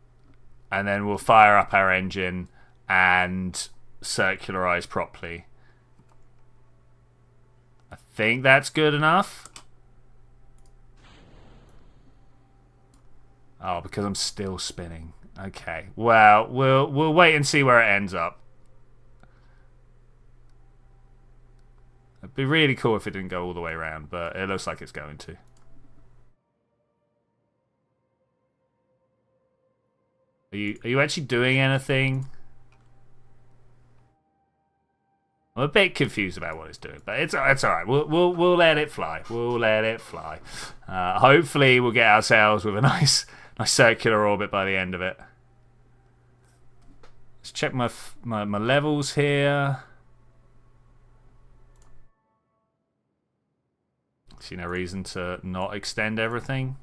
and then we'll fire up our engine and circularize properly. I think that's good enough. Oh, because I'm still spinning. Okay. Well, we'll wait and see where it ends up. It'd be really cool if it didn't go all the way around, but it looks like it's going to. Are you actually doing anything? I'm a bit confused about what it's doing, but it's all right. We'll let it fly. We'll let it fly. Hopefully, we'll get ourselves with a nice circular orbit by the end of it. Let's check my levels here. See no reason to not extend everything.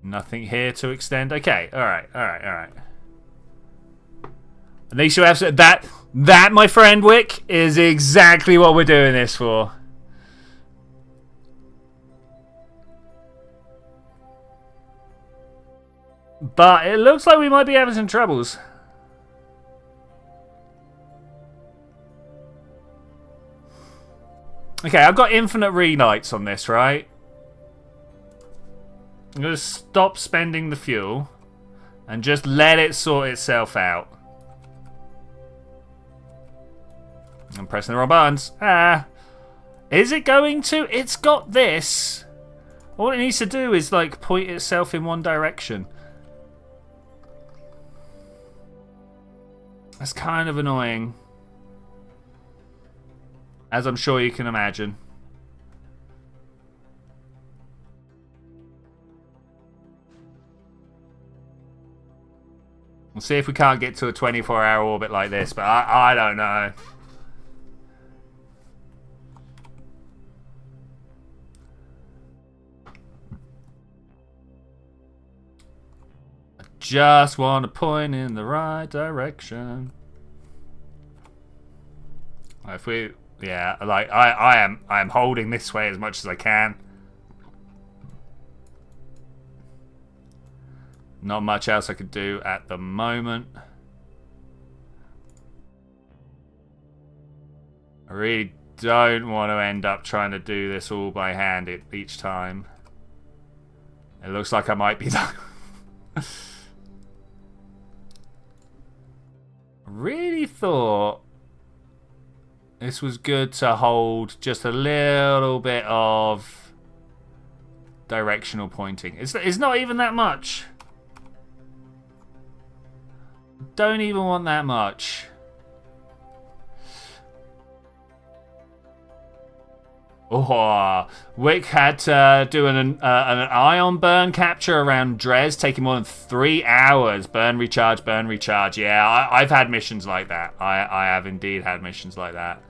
Nothing here to extend. Okay, alright. At least you have that. That, my friend Wick, is exactly what we're doing this for. But it looks like we might be having some troubles. Okay, I've got infinite relights on this, right? I'm going to stop spending the fuel and just let it sort itself out. I'm pressing the wrong buttons. Ah. Is it going to? It's got this. All it needs to do is, like, point itself in one direction. That's kind of annoying. As I'm sure you can imagine. We'll see if we can't get to a 24-hour orbit like this, but I don't know. I just want to point in the right direction. If we... Yeah, like I am holding this way as much as I can. Not much else I could do at the moment. I really don't want to end up trying to do this all by hand each time. It looks like I might be done. I really thought this was good to hold just a little bit of directional pointing. It's not even that much. Don't even want that much. Oh, Wick had to do an ion burn capture around Dres, taking more than 3 hours. Burn, recharge, burn, recharge. Yeah, I've had missions like that. I have indeed had missions like that.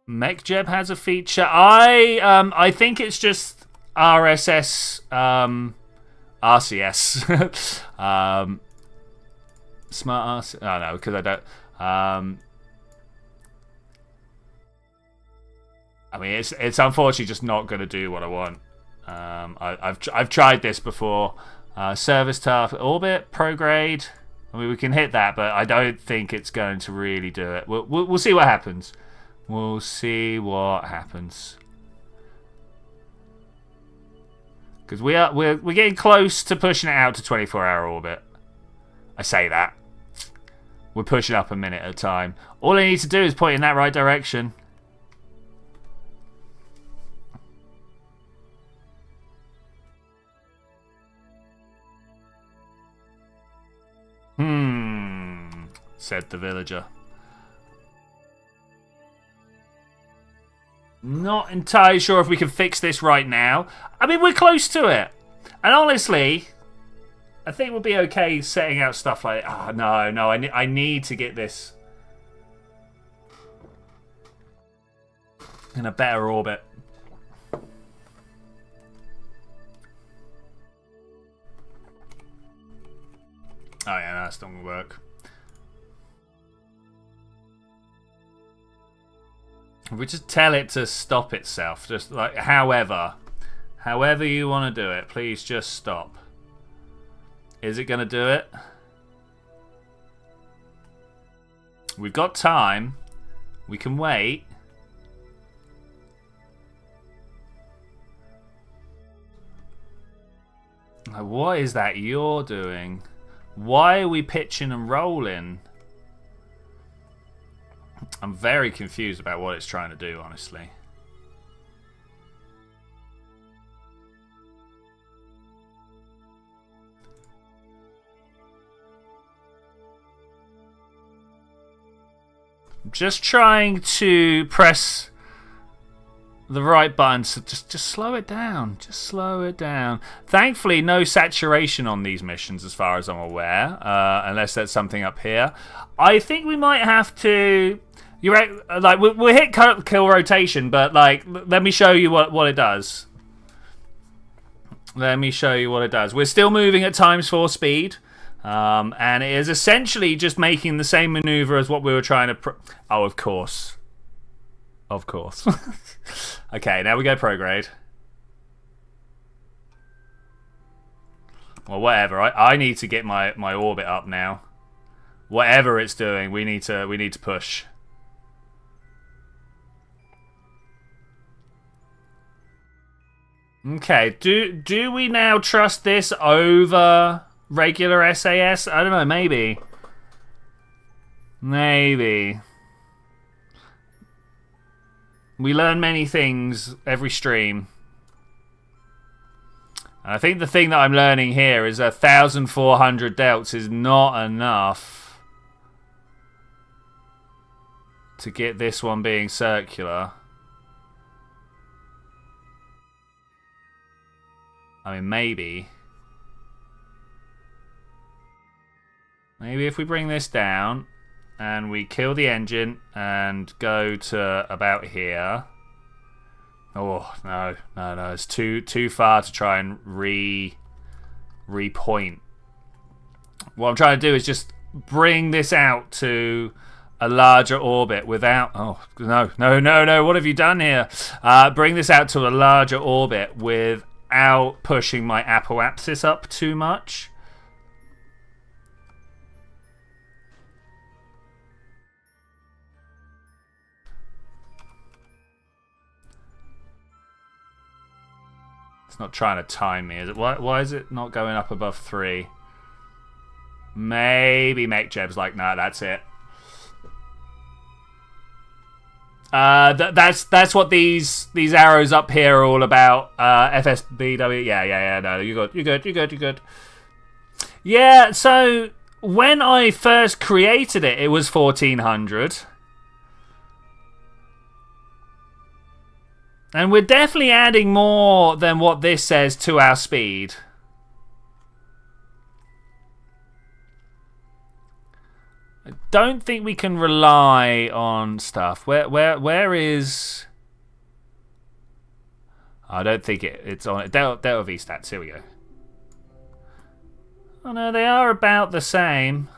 MechJeb has a feature. I think it's just RSS, RCS. Smart RCS. Oh no, because I don't. I mean, it's unfortunately just not going to do what I want. I've tried this before. Service task orbit prograde. I mean, we can hit that, but I don't think it's going to really do it. We'll see what happens. We'll see what happens. Because we're getting close to pushing it out to 24-hour orbit. I say that. We're pushing up a minute at a time. All I need to do is point in that right direction. Said the villager. Not entirely sure if we can fix this right now. I mean, we're close to it. And honestly, I think we'll be okay setting out stuff like... Oh, no, I need to get this in a better orbit. Oh, yeah, no, that's not going to work. We just tell it to stop itself. Just like, however you want to do it, please just stop. Is it going to do it? We've got time. We can wait. What is that you're doing? Why are we pitching and rolling? I'm very confused about what it's trying to do, honestly. I'm just trying to press the right buttons to just slow it down. Just slow it down. Thankfully, no saturation on these missions as far as I'm aware, unless there's something up here. I think we might have to You're right. Like we'll hit kill rotation, but like, let me show you what it does. Let me show you what it does. We're still moving at ×4 speed, and it is essentially just making the same maneuver as what we were trying to. Oh, of course. Of course. Okay, now we go prograde. Well, whatever. I need to get my orbit up now. Whatever it's doing, we need to push. Okay, do we now trust this over regular SAS? I don't know, maybe. Maybe. We learn many things every stream. And I think the thing that I'm learning here is 1,400 delts is not enough to get this one being circular. I mean, maybe. Maybe if we bring this down and we kill the engine and go to about here. Oh, no. It's too far to try and repoint. What I'm trying to do is just bring this out to a larger orbit without... Oh, no. What have you done here? Bring this out to a larger orbit without pushing my apoapsis up too much. It's not trying to time me, is it? Why is it not going up above 3? Maybe MechJeb's like, nah, that's it. That's what these arrows up here are all about. FSBW. Yeah. No, you're good. Yeah. So when I first created it, it was 1400. And we're definitely adding more than what this says to our speed. I don't think we can rely on stuff. Where is... I don't think it's on... Delta V stats, here we go. Oh no, they are about the same.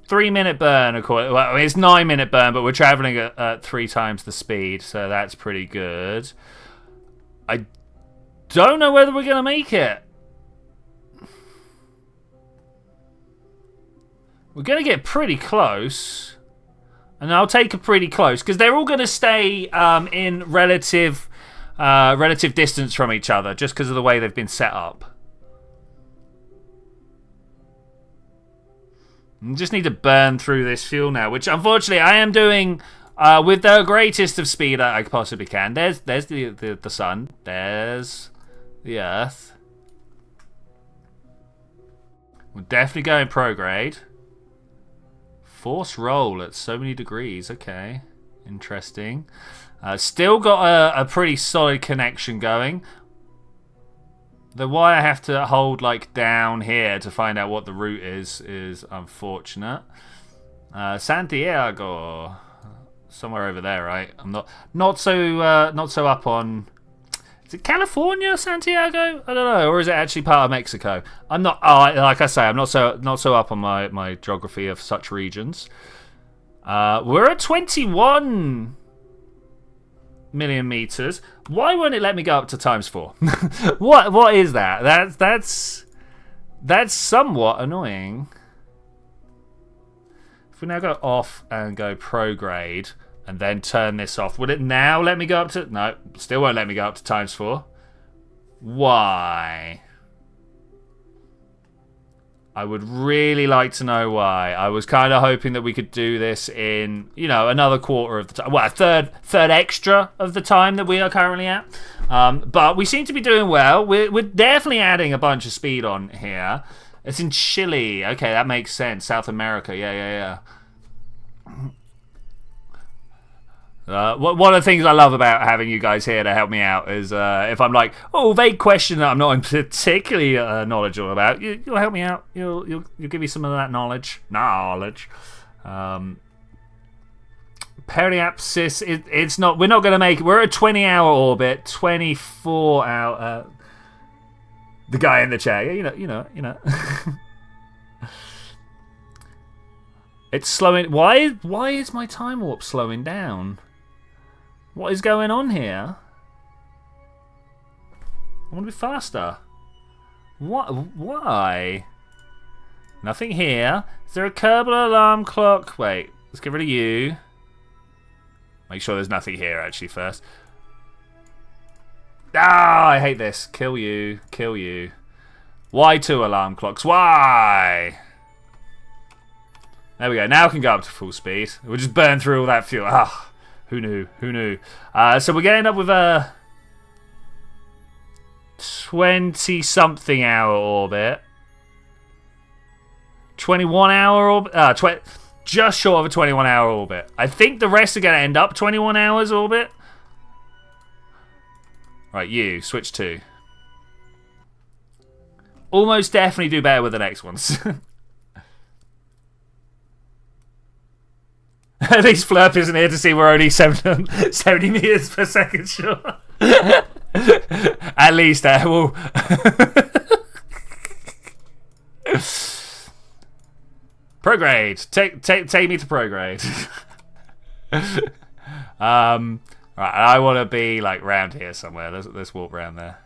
3-minute burn, well, I mean, it's 9-minute burn, but we're traveling at 3 times the speed, so that's pretty good. I don't know whether we're going to make it. We're going to get pretty close, and I'll take a pretty close, because they're all going to stay in relative distance from each other, just because of the way they've been set up. Just need to burn through this fuel now, which unfortunately I am doing with the greatest of speed I possibly can. There's the sun. There's the Earth. We're definitely going prograde. Force roll at so many degrees. Okay, interesting. Still got a pretty solid connection going. The why I have to hold like down here to find out what the route is unfortunate. Santiago, somewhere over there, right? I'm not so up on. Is it California, Santiago? I don't know, or is it actually part of Mexico? I'm not. Like I say, I'm not so up on my geography of such regions. We're at 21 million meters. Why won't it let me go up to ×4? What is that? That's somewhat annoying. If we now go off and go prograde and then turn this off, would it now let me go up to... No, still won't let me go up to ×4. Why? I would really like to know why. I was kind of hoping that we could do this in, another quarter of the time. Well, a third extra of the time that we are currently at. But we seem to be doing well. We're definitely adding a bunch of speed on here. It's in Chile. Okay, that makes sense. South America. Yeah. One of the things I love about having you guys here to help me out is if I'm like, oh, vague question that I'm not particularly knowledgeable about, you'll help me out. You'll give me some of that knowledge. Periapsis, it's not. We're not going to make it. We're at a 20-hour orbit, 24-hour. The guy in the chair, you know. It's slowing. Why is my time warp slowing down? What is going on here? I want to be faster. What? Why? Nothing here. Is there a kerbal alarm clock? Wait, let's get rid of you. Make sure there's nothing here actually first. Ah, I hate this. Kill you. Kill you. Why 2 alarm clocks? Why? There we go. Now I can go up to full speed. We'll just burn through all that fuel. Ah, who knew? Who knew? So we're going to end up with a 20-something hour orbit. 21-hour orbit. Just short of a 21-hour orbit. I think the rest are going to end up 21 hours orbit. Right, you switch to. Almost definitely do better with the next ones. At least Flurp isn't here to see we're only 70 meters per second short. At least we'll... Prograde. Take me to prograde. Right, I want to be like round here somewhere. Let's walk around there.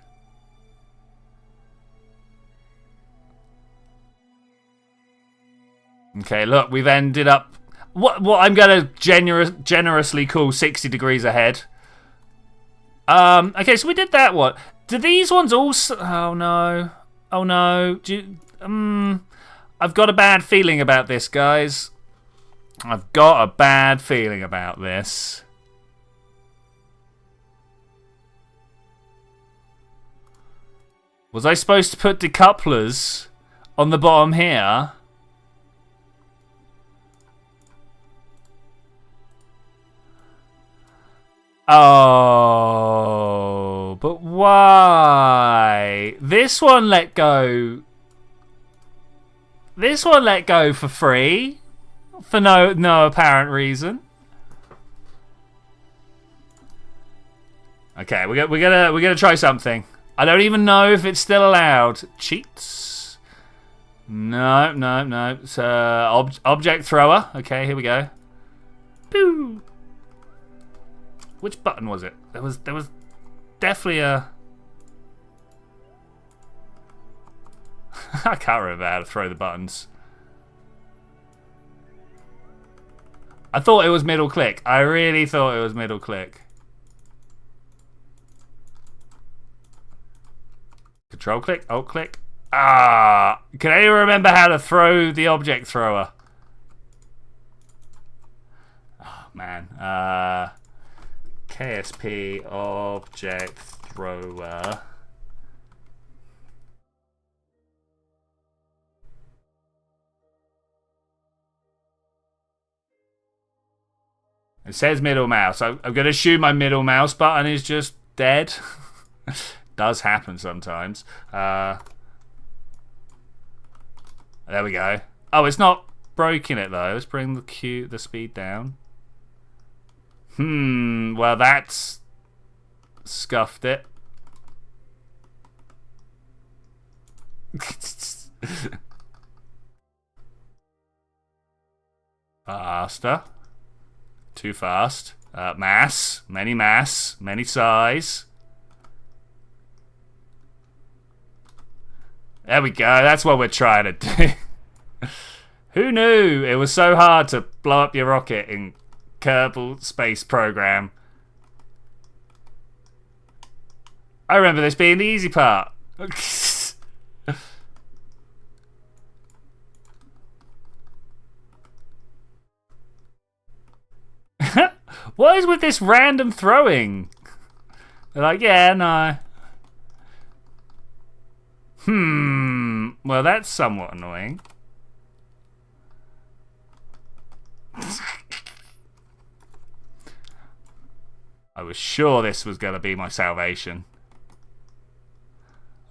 Okay, look, we've ended up what I'm gonna generously call 60 degrees ahead. Okay, so we did that. What? Do these ones also? Oh no! Oh no! I've got a bad feeling about this, guys. I've got a bad feeling about this. Was I supposed to put decouplers on the bottom here? Oh, but why? This one let go. This one let go for free, for no apparent reason. Okay, we're gonna try something. I don't even know if it's still allowed. Cheats? No. It's object thrower. Okay, here we go. Boo. Which button was it? There was definitely a... I can't remember how to throw the buttons. I thought it was middle click. I really thought it was middle click. Control click, alt click. Ah! Can anyone remember how to throw the object thrower? Oh, man. KSP object thrower. It says middle mouse. I'm going to assume my middle mouse button is just dead. Does happen sometimes. There we go. Oh, it's not broken it though. Let's bring the speed down. Well, that's scuffed it. Faster. Too fast. Mass. Many size. There we go. That's what we're trying to do. Who knew it was so hard to blow up your rocket in Kerbal Space Program? I remember this being the easy part. What is with this random throwing? They're like, yeah, no. Well, that's somewhat annoying. I was sure this was going to be my salvation.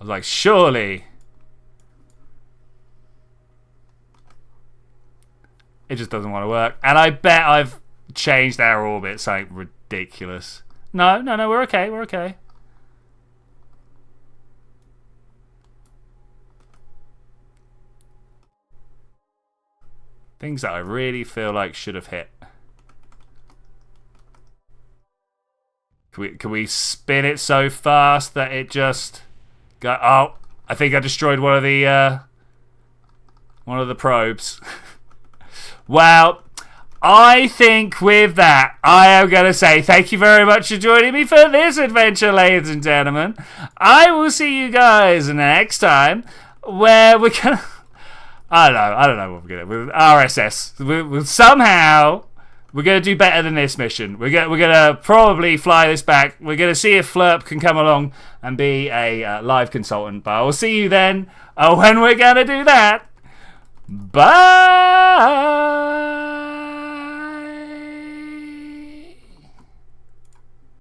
I was like, surely. It just doesn't want to work. And I bet I've changed our orbit something ridiculous. No, we're okay, we're okay. Things that I really feel like should have hit. Can we spin it so fast that it just go? Oh, I think I destroyed one of the probes. Well, I think with that, I am going to say thank you very much for joining me for this adventure, ladies and gentlemen. I will see you guys next time, where we're going to... I don't know what we're going to do. With RSS, somehow, we're going to do better than this mission. We're going to probably fly this back. We're going to see if Flurp can come along and be a live consultant. But I will see you then when we're going to do that. Bye!